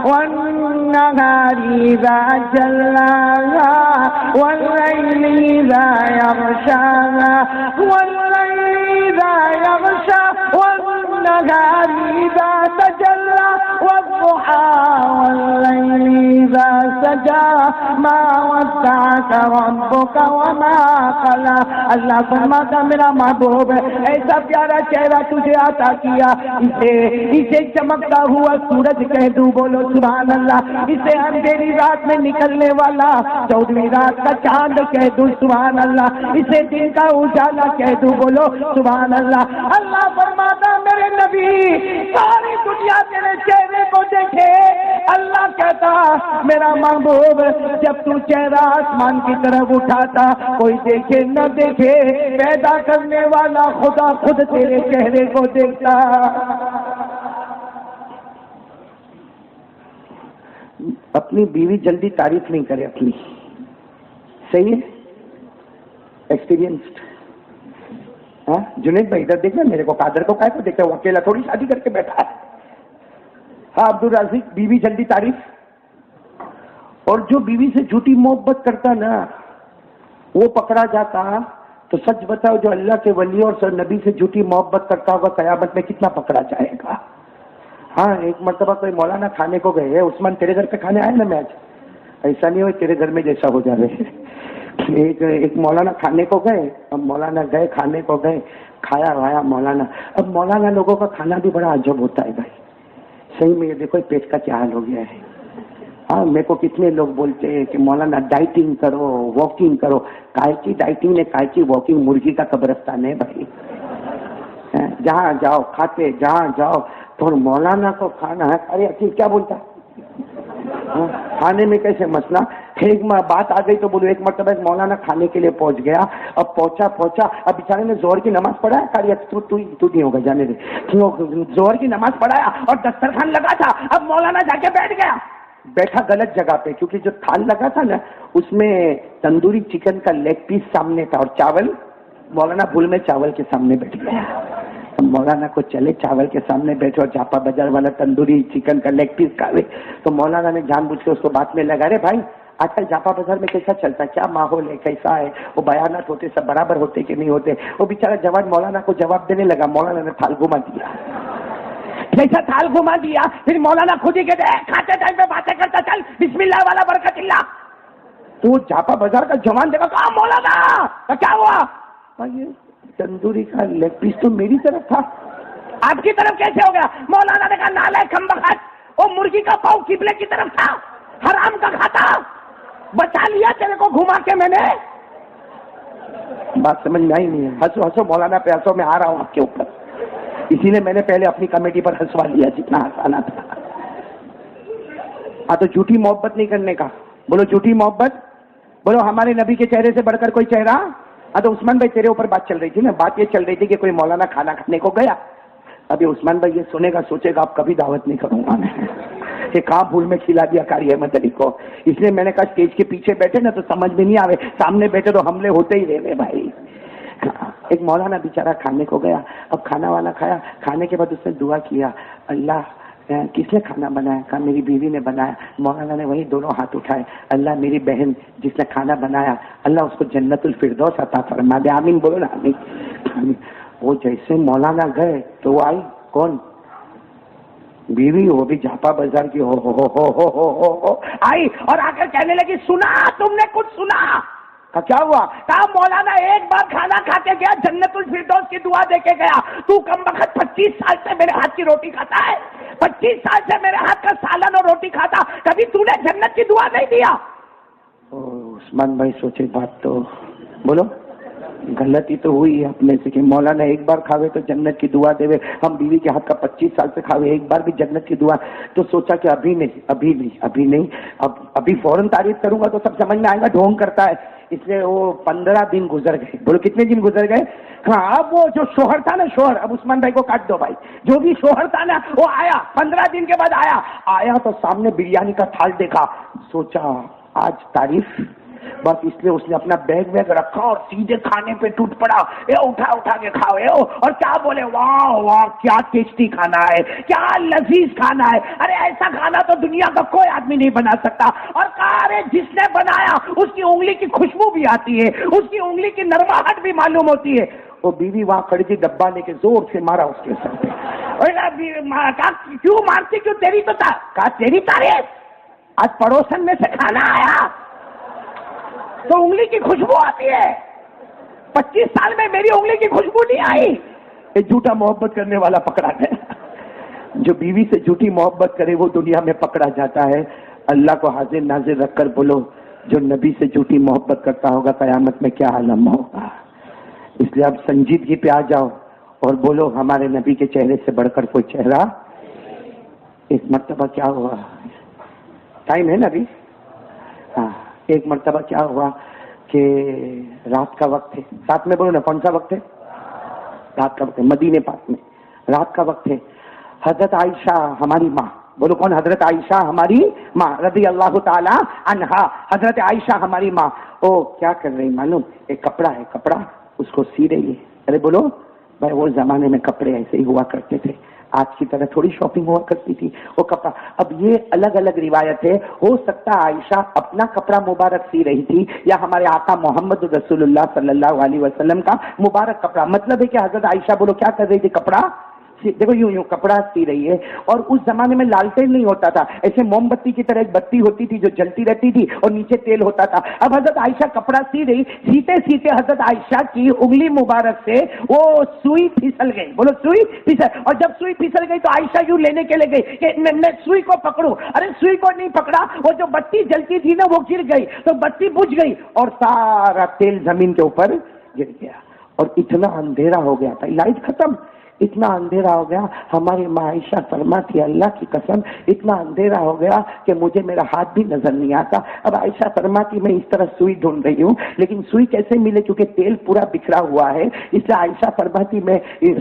والنهار اذا جلاها والليل اذا يغشاها والليل اذا يغشى والنهار اذا تجلى والضحى والليل اذا سجى ما ودعك ربك وما قلى. اللہ فرماتا میرا محبوب ایسا پیارا چہرہ تجھے عطا کیا, اسے چمکتا ہوا سورج کہہ دوں, بولو سبحان اللہ. اسے اندھیری رات میں نکلنے والا 14ویں رات کا چاند کہہ دوں, سبحان اللہ. اسے دن کا اجالا کہہ دوں, بولو سبحان اللہ. اللہ فرماتا میرے نبی ساری دنیا تیرے چہرے کو دیکھے. اللہ کہتا میرا محبوب جب تو چہرہ آسمان کی طرف اٹھاتا, کوئی دیکھے نہ دیکھے, پیدا کرنے والا خدا خود تیرے چہرے کو دیکھتا. اپنی بیوی جلدی تعریف نہیں کرے اپنی, صحیح ہے, ایکسپیرینسڈ. جنید بھائی ادھر دیکھنا, میرے کو قادر کو کہے کو دیکھا, وہ اکیلا تھوڑی شادی کر کے بیٹھا ہے. ہاں عبدالرازق, بیوی جلدی تعریف. اور جو بیوی سے جھوٹی محبت کرتا نا وہ پکڑا جاتا تو سچ بتاؤ جو اللہ کے ولی اور نبی سے جھوٹی محبت کرتا ہوگا قیامت میں کتنا پکڑا جائے گا؟ ہاں ایک مرتبہ کوئی مولانا کھانے کو گئے، عثمان تیرے گھر پہ کھانے آئے نا، میں آج ایسا نہیں ہو تیرے گھر میں جیسا ہو جا رہے. ایک مولانا کھانے کو گئے، اب مولانا گئے کھانے کو گئے، کھایا وایا مولانا. اب مولانا لوگوں کا کھانا بھی بڑا عجب ہوتا ہے بھائی، صحیح میں یہ دیکھو پیٹ کا کیا حال ہو گیا ہے. ہاں میرے کو کتنے لوگ بولتے ہیں کہ مولانا ڈائٹنگ کرو، واکنگ کرو. کائے کی ڈائٹنگ نے کائے کی واکنگ، مرغی کا قبرستان ہے بھائی. جہاں جاؤ کھاتے، جہاں جاؤ تو مولانا کو کھانا ہے. ارے عقیل کیا بولتا کھانے میں کیسے مسئلہ. ایک بات آ گئی تو بولو. ایک مرتبہ ایک مولانا کھانے کے لیے پہنچ گیا. اب پہنچا اب بیچارے نے زہر کی نماز پڑھایا. تو نہیں ہوگا جانے دے. زہر کی نماز پڑھایا اور دسترخوان لگا تھا. اب مولانا جا کے بیٹھ گیا. بیٹھا غلط جگہ پہ، کیونکہ جو تھال لگا تھا نا اس میں تندوری چکن کا لیگ پیس سامنے تھا اور چاول. مولانا بھول میں چاول کے سامنے بیٹھ گیا. مولانا کو چلے چاول کے سامنے بیٹھے اور جاپا بازار والا تندوری چکن کا لیگ پیس کھاوے. تو مولانا نے جان بوجھ کے اس کو بات میں لگا. رے بھائی آج کل جاپا بازار میں کیسا چلتا ہے، کیا ماحول ہے، کیسا ہے، وہ بیانات ہوتے سب برابر ہوتے کہ نہیں ہوتے. وہ بیچارہ جوان مولانا کو جواب دینے لگا. مولانا نے تھال گھما دیا. جیسا تھال گھما دیا پھر مولانا خود ہی کہتے کھاتے ٹائم پہ باتیں کرتا چل بسم اللہ والا برکت اللہ. تو جاپا بازار کا جوان دیکھا کہا مولانا کیا ہوا؟ تندوری کا لیگ پیس تو میری طرف تھا، آپ کی طرف کیسے ہو گیا؟ مولانا نے کہا نالائق کھمبخت، وہ مرغی کا پاؤ قبلے کی طرف تھا، حرام کا کھاتا، بچا لیا تیرے کو گھما کے میں نے. بات سمجھ میں آئی نہیں ہے. ہنسو ہنسو مولانا پہ ہنسو، میں آ رہا ہوں آپ کے اوپر. اسی لیے میں نے پہلے اپنی کمیٹی پر ہنسوا لیا جتنا ہنسانا تھا. تو جھوٹی محبت نہیں کرنے کا. بولو جھوٹی محبت. بولو ہمارے نبی کے چہرے سے بڑھ کر کوئی چہرہ. تو عثمان بھائی تیرے اوپر بات چل رہی تھی نا. بات یہ چل رہی تھی کہ کوئی مولانا کھانا کھانے کو گیا. ابھی عثمان بھائی یہ سنے گا سوچے گا اب کبھی دعوت نہیں کروں گا میں کہ کہاں بھول میں کھلا دیا قاری احمد علی کو. اس لیے میں نے کہا اسٹیج کے پیچھے بیٹھے نا تو سمجھ میں نہیں آوے، سامنے بیٹھے تو حملے ہوتے ہی رہے بھائی. ایک مولانا بیچارہ کھانے کو گیا. اب کھانا وانا کھایا. کھانے کے بعد اس نے دعا کیا اللہ کس نے کھانا بنایا؟ کہا میری بیوی نے بنایا. مولانا نے وہی دونوں ہاتھ اٹھائے. اللہ میری بہن جس نے کھانا بنایا اللہ اس کو جنت الفردوس عطا فرما دے. آمین بولو نا آمین. وہ جیسے مولانا گئے تو وہ آئی کون؟ بیوی. وہ بھی جاپا بازار کی ہو آئی اور آ کر کہنے لگی سنا تم نے کچھ سنا؟ کیا ہوا؟ کہا مولانا ایک بار کھانا کھا کے گیا جنت الفردوس کی دعا دے کے گیا. تو کم وقت 25 سال سے میرے ہاتھ کی روٹی کھاتا ہے، 25 سال سے میرے ہاتھ کا سالن اور روٹی کھاتا، کبھی تو نے جنت کی دعا نہیں دیا. عثمان بھائی سوچے بات تو بولو غلطی تو ہوئی ہے اپنے سے کہ مولانا ایک بار کھاوے تو جنت کی دعا دے. ہم بیوی کے ہاتھ کا 25 سال سے کھاوے ایک بار بھی جنت کی دعا. تو سوچا کہ ابھی نہیں ابھی فوراً تعریف کروں گا تو سب سمجھ میں آئے گا ڈھونگ کرتا ہے. اس لیے وہ 15 دن گزر گئے. بولو کتنے دن گزر گئے؟ ہاں. اب وہ جو شوہر تھا نا شوہر، اب عثمان بھائی کو کاٹ دو بھائی، جو بھی شوہر تھا نا وہ آیا 15 دن کے بعد آیا تو سامنے بریانی کا تھال دیکھا. سوچا آج تعریف. بس اس لیے اس نے اپنا بیگ رکھا اور سیدھے کھانے پہ ٹوٹ پڑا. اٹھا کے کھاؤ اور کیا بولے واہ واہ کیا ٹیسٹی کھانا ہے، کیا لذیذ کھانا ہے. ارے ایسا کھانا تو دنیا کا کوئی آدمی نہیں بنا سکتا. اور کہا ارے جس نے بنایا اس کی انگلی کی خوشبو بھی آتی ہے، اس کی انگلی کی نرماہٹ بھی معلوم ہوتی ہے. وہ بیوی وہاں کھڑی تھی، ڈبہ لے کے زور سے مارا اس کے سر پہ. کیوں مارتی؟ کیوں تیری تو کہا تیری تعریف. آج پڑوسن میں سے کھانا آیا تو انگلی کی خوشبو آتی ہے، 25 سال میں میری انگلی کی خوشبو نہیں آئی. یہ جھوٹا محبت کرنے والا پکڑا گیا. جو بیوی سے جھوٹی محبت کرے وہ دنیا میں پکڑا جاتا ہے. اللہ کو حاضر ناظر رکھ کر بولو جو نبی سے جھوٹی محبت کرتا ہوگا قیامت میں کیا عالم ہوگا. اس لیے اب سنجیدگی پہ آ جاؤ اور بولو ہمارے نبی کے چہرے سے بڑھ کر کوئی چہرہ. ایک مرتبہ کیا ہوا، ٹائم ہے نا ابھی. ہاں ایک مرتبہ کیا ہوا کہ رات کا وقت ہے. ساتھ میں بولو نا کون سا وقت ہے؟ رات کا وقت ہے. مدینے پاک میں رات کا وقت ہے. حضرت عائشہ ہماری ماں، بولو کون؟ حضرت عائشہ ہماری ماں رضی اللہ تعالی عنہا. حضرت عائشہ ہماری ماں کیا کر رہی معلوم؟ ایک کپڑا ہے، کپڑا اس کو سی رہی ہے. ارے بولو بھائی وہ زمانے میں کپڑے ایسے ہی ہوا کرتے تھے. آج کی طرح تھوڑی شاپنگ ہوا کرتی تھی وہ کپڑا. اب یہ الگ الگ روایت ہے. ہو سکتا عائشہ اپنا کپڑا مبارک سی رہی تھی یا ہمارے آقا محمد رسول اللہ صلی اللہ علیہ وسلم کا مبارک کپڑا. مطلب ہے کہ حضرت عائشہ بولو کیا کر رہی تھی, کپڑا دیکھو یوں کپڑا سی رہی ہے. اور اس زمانے میں لالٹین نہیں ہوتا تھا, ایسے موم بتی کی طرح ایک بتی ہوتی تھی جو جلتی رہتی تھی اور نیچے تیل ہوتا تھا. اب حضرت عائشہ کپڑا سی رہی, سیتے سیتے حضرت عائشہ کی انگلی مبارک سے وہ سوئی پھسل گئی. بولو سوئی پھسل. اور جب سوئی پھسل گئی تو عائشہ یوں لینے کے لیے گئی کہ میں سوئی کو پکڑوں. ارے سوئی کو نہیں پکڑا, وہ جو بتی جلتی تھی نا وہ گر گئی تو بتی بجھ گئی اور سارا تیل زمین کے اوپر گر گیا. اور اتنا اندھیرا ہو گیا تھا, لائٹ ختم, اتنا اندھیرا ہو گیا. ہماری ماں عائشہ فرماتی ہے اللہ کی قسم اتنا اندھیرا ہو گیا کہ مجھے میرا ہاتھ بھی نظر نہیں آتا. اب عائشہ فرماتی میں اس طرح سوئی ڈھونڈ رہی ہوں لیکن سوئی کیسے ملے کیونکہ تیل پورا بکھرا ہوا ہے. اس لیے عائشہ فرماتی میں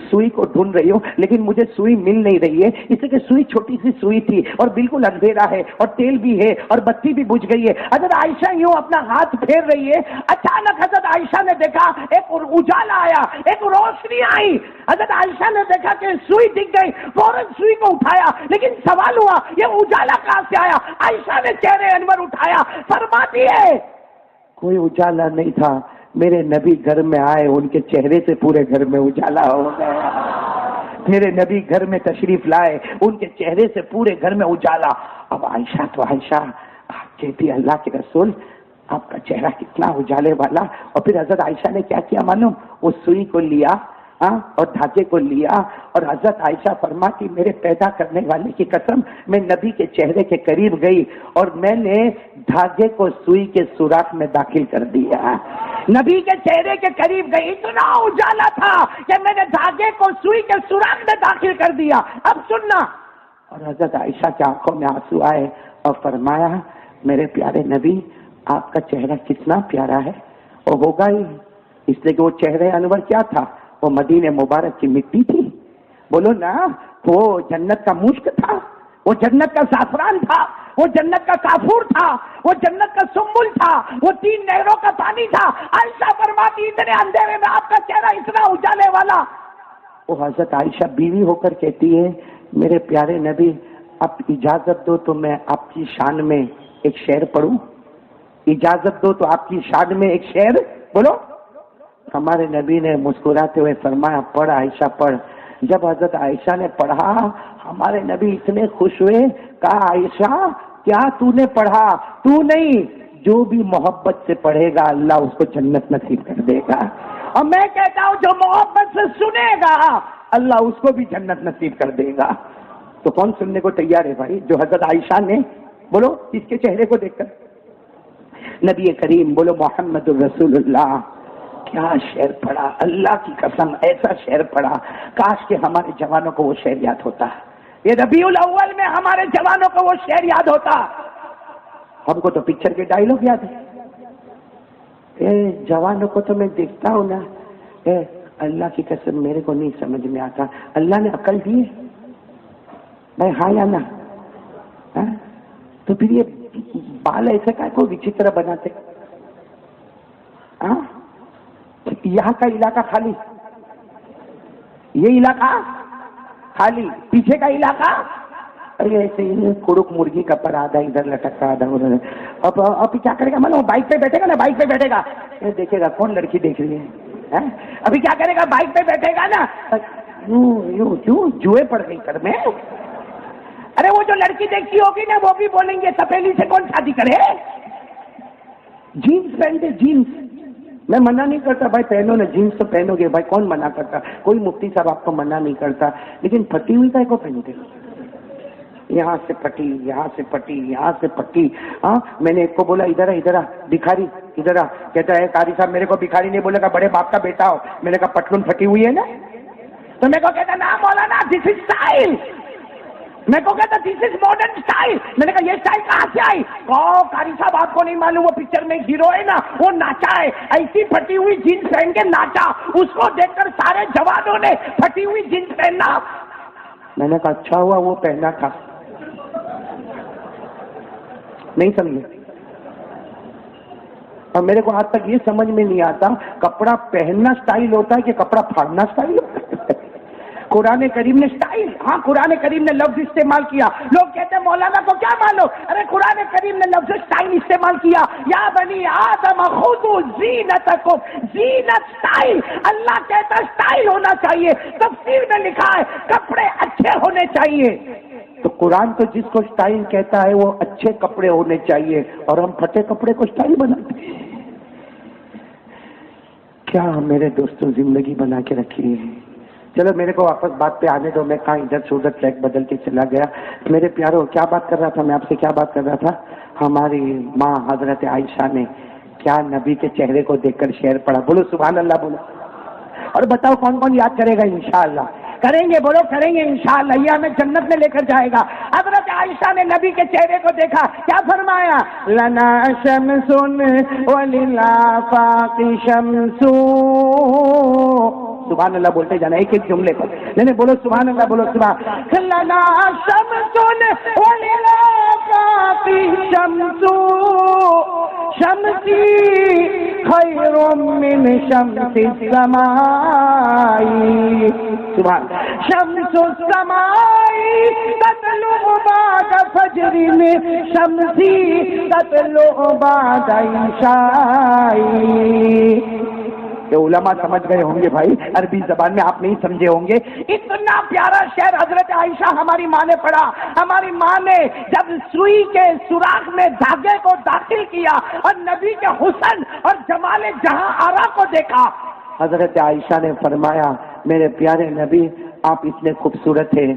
سوئی کو ڈھونڈ رہی ہوں لیکن مجھے سوئی مل نہیں رہی ہے, اس لیے کہ سوئی چھوٹی سی سوئی تھی اور بالکل اندھیرا ہے اور تیل بھی ہے اور بتی بھی بجھ گئی ہے. حضرت عائشہ یوں اپنا ہاتھ پھیر رہی ہے, اچانک حضرت عائشہ نے دیکھا ایک اجالا آیا, ایک روشنی آئی. حضرت عائشہ نے دیکھا کہ سوئی دکھ گئی, فوراً سوئی کو اٹھایا. لیکن سوال ہوا یہ اجالا کہاں سے آیا؟ عائشہ نے چہرے انور اٹھایا, فرماتی ہے کوئی اجالا نہیں تھا, میرے نبی گھر میں آئے, ان کے چہرے سے پورے گھر میں اجالا ہو گیا. میرے نبی گھر میں تشریف لائے, ان کے چہرے سے پورے گھر میں اجالا. اب عائشہ تو عائشہ کہتی اللہ کے رسول آپ کا چہرہ کتنا اجالے والا. اور پھر حضرت عائشہ نے کیا کیا معلوم, وہ سوئی کو لیا اور دھاگے کو لیا اور حضرت عائشہ فرماتی میرے پیدا کرنے والے کی قسم میں نبی کے چہرے کے قریب گئی اور میں نے دھاگے کو سوئی کے سوراخ میں داخل کر دیا. نبی کے چہرے کے قریب گئی, اتنا اجالا تھا کہ میں نے دھاگے کو سوئی کے سوراخ میں داخل کر دیا. اب سننا. اور حضرت عائشہ کی آنکھوں میں آنسو آئے اور فرمایا میرے پیارے نبی آپ کا چہرہ کتنا پیارا ہے. اور ہوگا ہی, اس لیے کہ وہ چہرے انور کیا تھا, وہ مدینے مبارک کی مٹی تھی. بولو نا, وہ جنت کا مشک تھا, وہ جنت کا زعفران تھا, وہ جنت کا کافور تھا, وہ جنت کا سنبل تھا, وہ 3 نہروں کا پانی تھا. عائشہ فرماتی اتنے اندھیرے میں آپ کا چہرہ اتنا اجالے والا. وہ حضرت عائشہ بیوی ہو کر کہتی ہے میرے پیارے نبی اب اجازت دو تو میں آپ کی شان میں ایک شعر پڑھوں. اجازت دو تو آپ کی شان میں ایک شعر. بولو. ہمارے نبی نے مسکراتے ہوئے فرمایا پڑھ عائشہ پڑھ. جب حضرت عائشہ نے پڑھا ہمارے نبی اتنے خوش ہوئے, کہا عائشہ کیا تو نے پڑھا؟ تو نہیں, جو بھی محبت سے پڑھے گا اللہ اس کو جنت نصیب کر دے گا. اور میں کہتا ہوں جو محبت سے سنے گا اللہ اس کو بھی جنت نصیب کر دے گا. تو کون سننے کو تیار ہے بھائی؟ جو حضرت عائشہ نے, بولو اس کے چہرے کو دیکھ کر نبی کریم بولو محمد الرسول اللہ کیا شعر پڑھا. اللہ کی قسم ایسا شعر پڑھا, کاش کہ ہمارے جوانوں کو وہ شعر یاد ہوتا. یہ ربیع الاول میں ہمارے جوانوں کو وہ شعر یاد ہوتا. ہم کو تو پکچر کے ڈائلاگ یاد ہے, جوانوں کو تو میں دیکھتا ہوں نا, اللہ کی قسم میرے کو نہیں سمجھ میں آتا. اللہ نے عقل دی ہے بھائی, ہاں یا نا؟ تو پھر یہ بال ایسے کا کوئی وچتر بناتے. یہاں کا علاقہ خالی, یہ علاقہ خالی, پیچھے کا علاقہ ایسے ہی کڑک مرغی کا پر آدھا ادھر لٹکتا آدھا ادھر. اب کیا کرے گا معلوم, بائک پہ بیٹھے گا نا, بائک پہ بیٹھے گا, دیکھے گا کون لڑکی دیکھ رہی ہے. ابھی کیا کرے گا, بائک پہ بیٹھے گا نا, کیوں جوئے پڑ گئی سر میں. ارے وہ جو لڑکی دیکھتی ہوگی نا وہ بھی بولیں گے سپیلی سے کون شادی کرے. جینس پہنتے, جینس. میں منع نہیں کرتا بھائی پہنو نا, جینس تو پہنو گے بھائی, کون منع کرتا, کوئی مفتی صاحب آپ کو منع نہیں کرتا, لیکن پھٹی ہوئی کا کو پہنتے, یہاں سے پھٹی, یہاں سے پھٹی, یہاں سے پھٹی. ہاں میں نے ایک کو بولا ادھر آ بھکاری, ادھر آ. کہتا ہے قاری صاحب میرے کو بھکاری نہیں بولے گا, بڑے باپ کا بیٹا ہو. میں نے کہا پٹلون پھٹی ہوئی ہے نا, تو میرے کو کہتا نا مولانا دس از اسٹائل. میں کو کہتا دس از ماڈرن اسٹائل. میں نے کہا یہ اسٹائل کہاں سے آئی؟ قاری صاحب آپ کو نہیں معلوم, وہ پکچر میں ہیرو ہے نا, وہ ناچا ہے, ایسی پھٹی ہوئی جینس پہن کے ناچا, اس کو دیکھ کر سارے جوانوں نے پھٹی ہوئی جینس پہننا. میں نے کہا اچھا ہوا وہ پہنا تھا. نہیں سمجھے. اور میرے کو آج تک یہ سمجھ میں نہیں آتا کپڑا پہننا اسٹائل ہوتا ہے کہ کپڑا پھاڑنا اسٹائل ہوتا ہے. قرآن کریم نے اسٹائل، ہاں قرآن کریم نے لفظ استعمال کیا. لوگ کہتے ہیں مولانا کو کیا مانو؟ ارے قرآن کریم نے لفظ اسٹائل استعمال کیا. یا بنی آدم خذوا زینتکم، زینت اسٹائل. اللہ کہتا ہے اسٹائل ہونا چاہیے. تفسیر میں لکھا ہے کپڑے اچھے ہونے چاہیے. تو قرآن تو جس کو اسٹائل کہتا ہے وہ اچھے کپڑے ہونے چاہیے، اور ہم پھٹے کپڑے کو اسٹائل بناتے ہیں. کیا میرے دوستوں زندگی بنا کے رکھی ہے. چلو میرے کو واپس بات پہ آنے دو. میں کہاں ادھر سے ادھر ٹریک بدل کے چلا گیا. میرے پیاروں کیا بات کر رہا تھا میں آپ سے؟ کیا بات کر رہا تھا؟ ہماری ماں حضرت عائشہ نے کیا نبی کے چہرے کو دیکھ کر شعر پڑھا. بولو سبحان اللہ بولو. اور بتاؤ کون کون یاد کرے گا؟ انشاءاللہ کریں گے. بولو کریں گے انشاءاللہ. یہ ہمیں جنت میں لے کر جائے گا. حضرت عائشہ نے نبی کے چہرے کو دیکھا. کیا فرمایا؟ لنا شمس وللآفاق شمس. سبحان اللہ بولتے جانا ایک ایک جملے پر. نہیں بولو سبحان اللہ بولو. سبحان لنا شمس وللآفاق شمس شمسی خیر من شمس السماء. سبحان شمس السماء تطلع بعد فجر شمسی تطلع بعد عشاء. علماء سمجھ گئے ہوں گے بھائی، عربی زبان میں آپ نہیں سمجھے ہوں گے. اتنا پیارا شعر حضرت عائشہ ہماری ماں نے پڑھا. ہماری ماں نے جب سوئی کے سوراخ میں دھاگے کو داخل کیا اور نبی کے حسن اور جمال جہاں آرا کو دیکھا، حضرت عائشہ نے فرمایا میرے پیارے نبی آپ اتنے خوبصورت ہیں.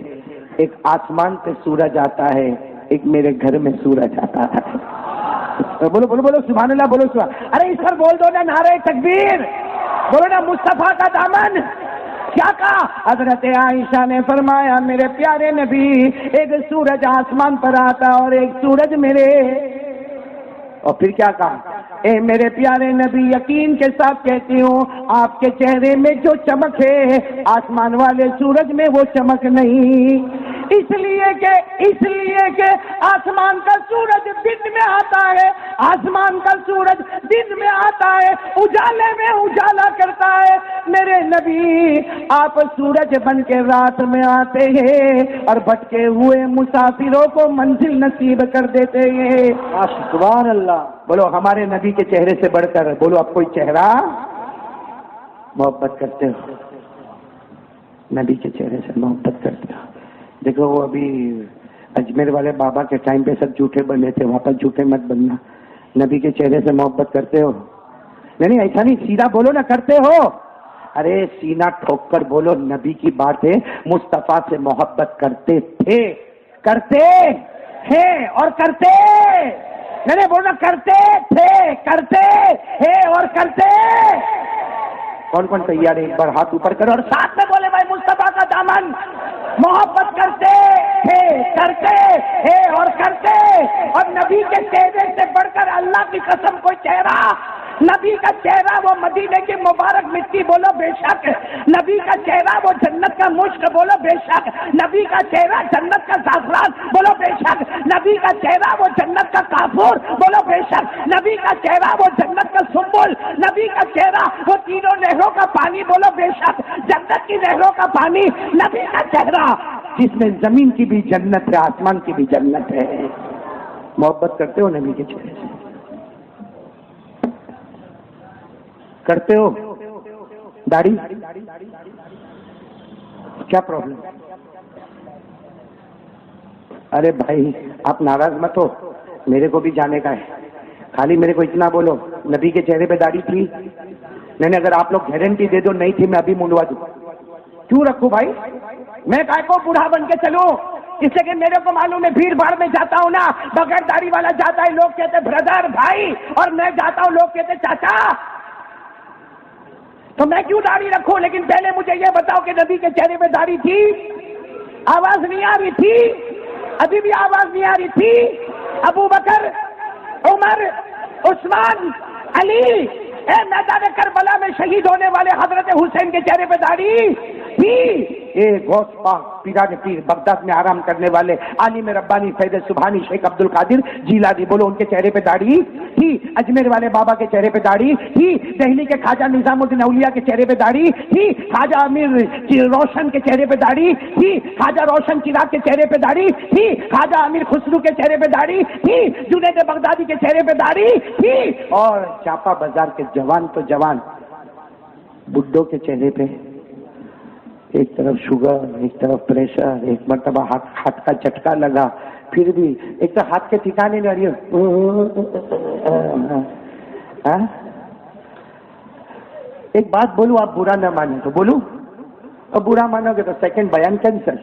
ایک آسمان پہ سورج آتا ہے، ایک میرے گھر میں سورج آتا ہے. بولو بولو بولو سبحان اللہ بولو سبحان. ارے اس پر بول دو نا نعرہ تکبیر. بولو نا مصطفیٰ کا دامن. کیا کہا حضرت عائشہ نے؟ فرمایا میرے پیارے نبی ایک سورج آسمان پر آتا اور ایک سورج میرے. اور پھر کیا کہا؟ اے میرے پیارے نبی یقین کے ساتھ کہتی ہوں آپ کے چہرے میں جو چمک ہے آسمان والے سورج میں وہ چمک نہیں. اس لیے کہ آسمان کا سورج دن میں آتا ہے، آسمان کا سورج دن میں آتا ہے، اجالے میں اجالا کرتا ہے. میرے نبی آپ سورج بن کے رات میں آتے ہیں اور بھٹکے ہوئے مسافروں کو منزل نصیب کر دیتے ہیں. سبحان اللہ. بولو ہمارے نبی کے چہرے سے بڑھ کر بولو اب کوئی چہرہ. محبت کرتے ہو نبی کے چہرے سے؟ محبت کرتے ہو. دیکھو وہ ابھی اجمیر والے بابا کے ٹائم پہ سب جھوٹے بنے تھے، واپس جھوٹے مت بننا. نبی کے چہرے سے محبت کرتے ہو؟ نہیں ایسا نہیں، سیدھا بولو نا کرتے ہو. ارے سینہ ٹھوک کر بولو نبی کی بات ہے. مصطفیٰ سے محبت کرتے تھے، کرتے ہیں اور کرتے. نہیں بولنا کرتے تھے، کرتے ہیں اور کرتے. کون کون تیار ہے؟ ایک بار ہاتھ اوپر کرو اور ساتھ میں بولے بھائی مصطفیٰ کا دامن. محبت کرتے تھے، کرتے ہیں اور کرتے. اور نبی کے چہرے سے بڑھ کر اللہ کی قسم کوئی چہرہ، نبی کا چہرہ وہ مدینے کی مبارک مٹی بولو بے شک. نبی کا چہرہ وہ جنت کا مشک بولو بے شک. نبی کا چہرہ جنت کا زعفران بولو بے شک. نبی کا چہرہ وہ جنت کا کافور بولو بے شک. نبی کا چہرہ وہ جنت کا سنبل. نبی کا چہرہ وہ تینوں نہروں کا پانی بولو بے شک. جنت کی نہروں کا پانی. نبی کا چہرہ جس میں زمین کی بھی جنت ہے آسمان کی بھی جنت ہے. محبت کرتے ہو نبی کے چہرے سے؟ کرتے ہو؟ داڑھی کیا پرابلم؟ ارے بھائی آپ ناراض مت ہو، میرے کو بھی جانے کا ہے. خالی میرے کو اتنا بولو نبی کے چہرے پہ داڑھی تھی؟ نہیں اگر آپ لوگ گارنٹی دے دو نہیں تھی میں ابھی منڈوا دوں. کیوں رکھوں بھائی؟ میں کائے کو بوڑھا بن کے چلوں؟ اس لیے کہ میرے کو معلوم ہے بھیڑ بھاڑ میں جاتا ہوں نا، بغیر داڑھی والا جاتا ہے لوگ کہتے بردر بھائی، اور میں جاتا ہوں لوگ کہتے چاچا. تو میں کیوں داڑھی رکھوں؟ لیکن پہلے مجھے یہ بتاؤ کہ نبی کے چہرے پہ داڑھی تھی؟ آواز نہیں آ رہی تھی؟ ابھی بھی آواز نہیں آ رہی تھی؟ ابو بکر، عمر، عثمان، علی، میدان کربلا میں شہید ہونے والے حضرت حسین کے چہرے پہ داڑھی یہ غوث پاک پیران پیر بغداد میں آرام کرنے والے عالم ربانی فیض سبحانی شیخ عبد القادر جیلانی، بولو ان کے چہرے پہ داڑھی تھی، اجمیر والے بابا کے چہرے پہ داڑھی تھی، دہلی کے خواجہ نظام الدین اولیاء کے چہرے پہ داڑھی تھی، خواجہ امیر روشن کے چہرے پہ داڑھی تھی، خواجہ روشن چراغ کے چہرے پہ داڑھی تھی، خواجہ امیر خسرو کے چہرے پہ داڑھی تھی، جنید بغدادی کے چہرے پہ داڑھی تھی، اور چاپا بازار کے جوان تو جوان بڈھوں کے چہرے پہ ایک طرف شوگر، ایک طرف پریشر، ایک مرتبہ ہاتھ کا جھٹکا لگا، پھر بھی ایک تو ہاتھ کے ٹھکانے نہیں آ رہی ہے۔ ایک بات بولوں، آپ برا نہ مانیں تو بولوں، اور برا مانو گے تو سیکنڈ بیان کینسل۔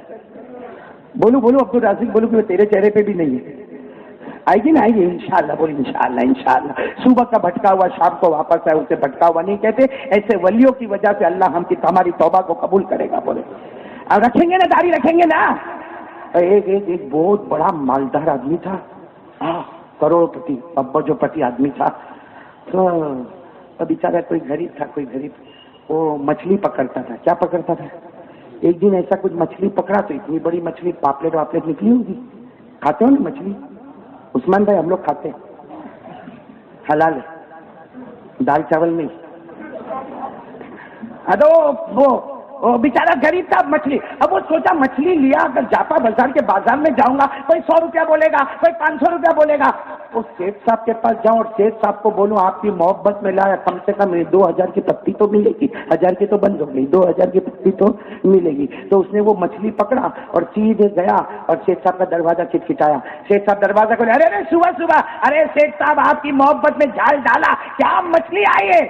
بولو عبد الرازق، بولو کہ تیرے چہرے پہ بھی نہیں ہے، آئے گی نا، آئے گی انشاءاللہ، بولو انشاءاللہ انشاءاللہ۔ صبح کا بھٹکا ہوا شام کو واپس ہے، اسے بھٹکا ہوا نہیں کہتے، ایسے ولیوں کی وجہ سے اللہ ہماری توبہ کو قبول کرے گا۔ بولے اب رکھیں گے نا، داڑھی رکھیں گے نا۔ ایک بہت بڑا مالدار آدمی تھا، کروڑ پتی، ابا جو پتی آدمی تھا، تو بیچارہ کوئی غریب وہ مچھلی پکڑتا تھا۔ کیا پکڑتا تھا؟ ایک دن ایسا کچھ مچھلی پکڑا تو اتنی بڑی مچھلی، پاپلیٹ واپلیٹ نکلی ہوگی، کھاتے ہو نا مچھلی عثمان بھائی؟ ہم لوگ کھاتے ہیں، حلال ہے، دال چاول نہیں۔ وہ بیچارہ غریب تھا، مچھلی، اب وہ سوچا مچھلی لیا، اگر جاپا بازار کے بازار میں جاؤں گا کوئی 100 روپیہ بولے گا، کوئی 500 روپیہ بولے گا، وہ سیٹ صاحب کے پاس جاؤں اور سیٹ صاحب کو بولوں آپ کی محبت میں لایا، کم سے کم 2000 کی پتی تو ملے گی، 1000 کی تو بند ہو گئی، 2000 کی پتی تو ملے گی۔ تو اس نے وہ مچھلی پکڑا اور سیدھے گیا اور سیٹ صاحب کا دروازہ کھٹکھٹایا۔ سیٹ صاحب دروازہ کھولے، ارے صبح، ارے سیٹ صاحب آپ کی محبت میں جال ڈالا، کیا مچھلی آئی ہے؟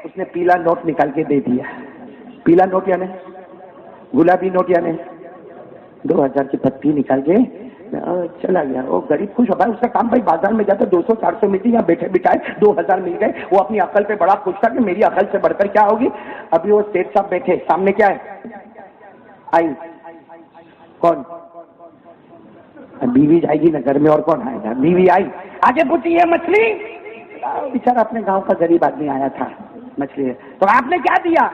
اس نے پیلا نوٹ نکال کے دے دیا۔ پیلا نوٹ یعنی گلابی نوٹ، یعنی 2000 کی پتی نکال کے چلا گیا۔ وہ غریب خوش ہو گیا، اس کا کام بھائی بازار میں جاتا 200-400 ملتی، یہاں بیٹھے بٹھائے 2000 مل گئے۔ وہ اپنی عقل پہ بڑا خوش تھا کہ میری عقل سے بڑھ کر کیا ہوگی۔ ابھی وہ سیٹ صاحب بیٹھے، سامنے کیا ہے؟ آئی کون؟ بیوی جائے گی نا گھر میں، اور کون آئے گا؟ بیوی آئی، آگے پوچھی یہ مچھلی؟ بیچارہ اپنے گاؤں کا غریب آدمی آیا تھا، مچھلی ہے، تو آپ نے کیا دیا؟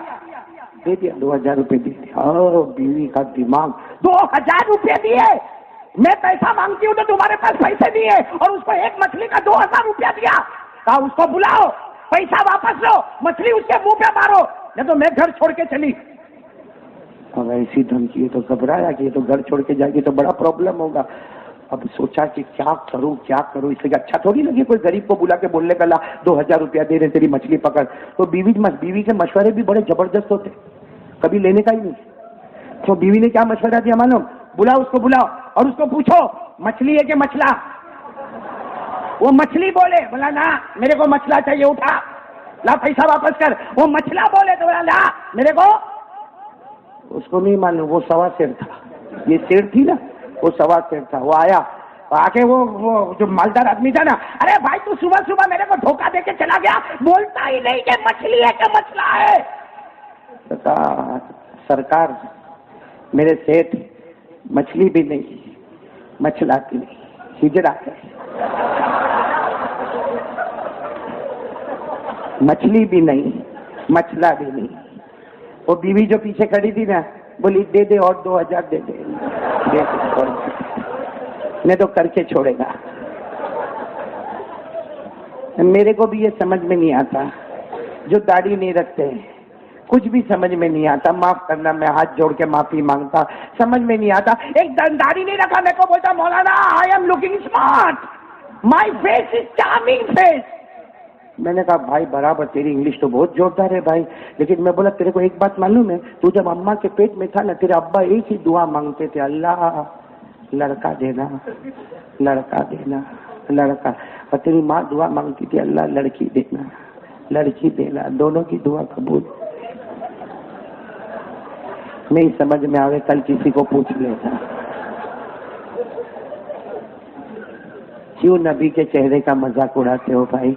دے دیا، 2000 روپے دے دیا۔ بیوی کا دماغ، 2000 روپے دیے؟ میں پیسہ مانگتی ہوں تو تمہارے پاس پیسے دیے، اور اس کو ایک مچھلی کا 2000 روپیہ دیا؟ کہا اس کو بلاؤ، پیسہ واپس لو، مچھلی اس کے منہ پہ مارو، نہیں تو میں گھر چھوڑ کے چلی۔ اب ایسی دھمکی تو گھبرایا کہ یہ تو گھر چھوڑ کے جائے گی تو بڑا پرابلم ہوگا۔ اب سوچا کہ کیا کروں، اس سے اچھا تھوڑی لگے کوئی غریب کو بلا کے بولنے کا، لا 2000 روپیہ دے رہے تیری مچھلی پکڑ۔ تو بیوی کے مشورے بھی بڑے زبردست ہوتے، کبھی لینے کا ہی نہیں۔ تو بیوی نے کیا مشورہ دیا معلوم؟ بلاؤ اس کو، بلاؤ اور اس کو پوچھو مچھلی ہے کہ مچھلا؟ وہ مچھلی بولے، بولا نا میرے کو مچھلا چاہیے، اٹھا لا پیسہ واپس کر۔ وہ مچھلا بولے تو بولا لا میرے کو، اس کو نہیں معلوم وہ سوا سیر تھا، یہ سیر تھی نا، وہ سوا سیر تھا۔ وہ آیا، آ کے وہ جو مالدار آدمی تھا نا، ارے بھائی تو صبح میرے کو دھوکہ دے کے چلا گیا، بولتا ہی نہیں کہ مچھلی ہے کہ مچھلا ہے۔ سرکار میرے سیٹ مچھلی بھی نہیں، مچھلا بھی نہیں، ہجرا ہے، مچھلی بھی نہیں، مچھلا بھی نہیں۔ وہ بیوی جو پیچھے کھڑی تھی نا، بولی دے دے اور 2000 دے دے، نہیں تو کر کے چھوڑے گا۔ میرے کو بھی یہ سمجھ میں نہیں آتا، جو داڑھی نہیں رکھتے کچھ بھی سمجھ میں نہیں آتا، معاف کرنا، میں ہاتھ جوڑ کے معافی مانگتا، سمجھ میں نہیں آتا۔ ایک داڑھی نہیں رکھا، میرے کو بولتا مولانا I am looking smart, my face is charming face. میں نے کہا بھائی برابر، تیری انگلش تو بہت زوردار ہے بھائی، لیکن میں بولا تیرے کو ایک بات معلوم ہے، تو جب اماں کے پیٹ میں تھا نا، تیرے ابا ایک ہی دعا مانگتے تھے، اللہ لڑکا دینا، لڑکا دینا، لڑکا، اور تیری ماں دعا مانگتی تھی اللہ لڑکی دینا، لڑکی دینا، دونوں کی دعا قبول۔ نہیں سمجھ میں آوے کل کسی کو پوچھ لیتا، کیوں نبی کے چہرے کا مذاق اڑاتے ہو بھائی؟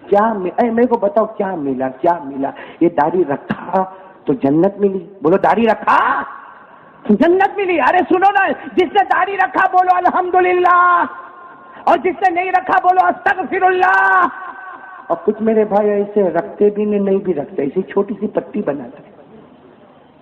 کیا میرے کو بتاؤ کیا ملا، کیا ملا؟ یہ داڑھی رکھا تو جنت ملی، بولو داڑھی رکھا جنت ملی۔ ارے سنو نا، جس نے داڑھی رکھا بولو الحمدللہ، اور جس نے نہیں رکھا بولو استغفر اللہ۔ اور کچھ میرے بھائی ایسے رکھتے بھی نہیں بھی رکھتے، ایسی چھوٹی سی پٹی بناتے،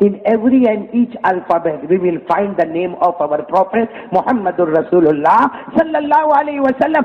In every and each alphabet we will find the name of our Prophet Muhammadur Rasulullah sallallahu alaihi wasallam.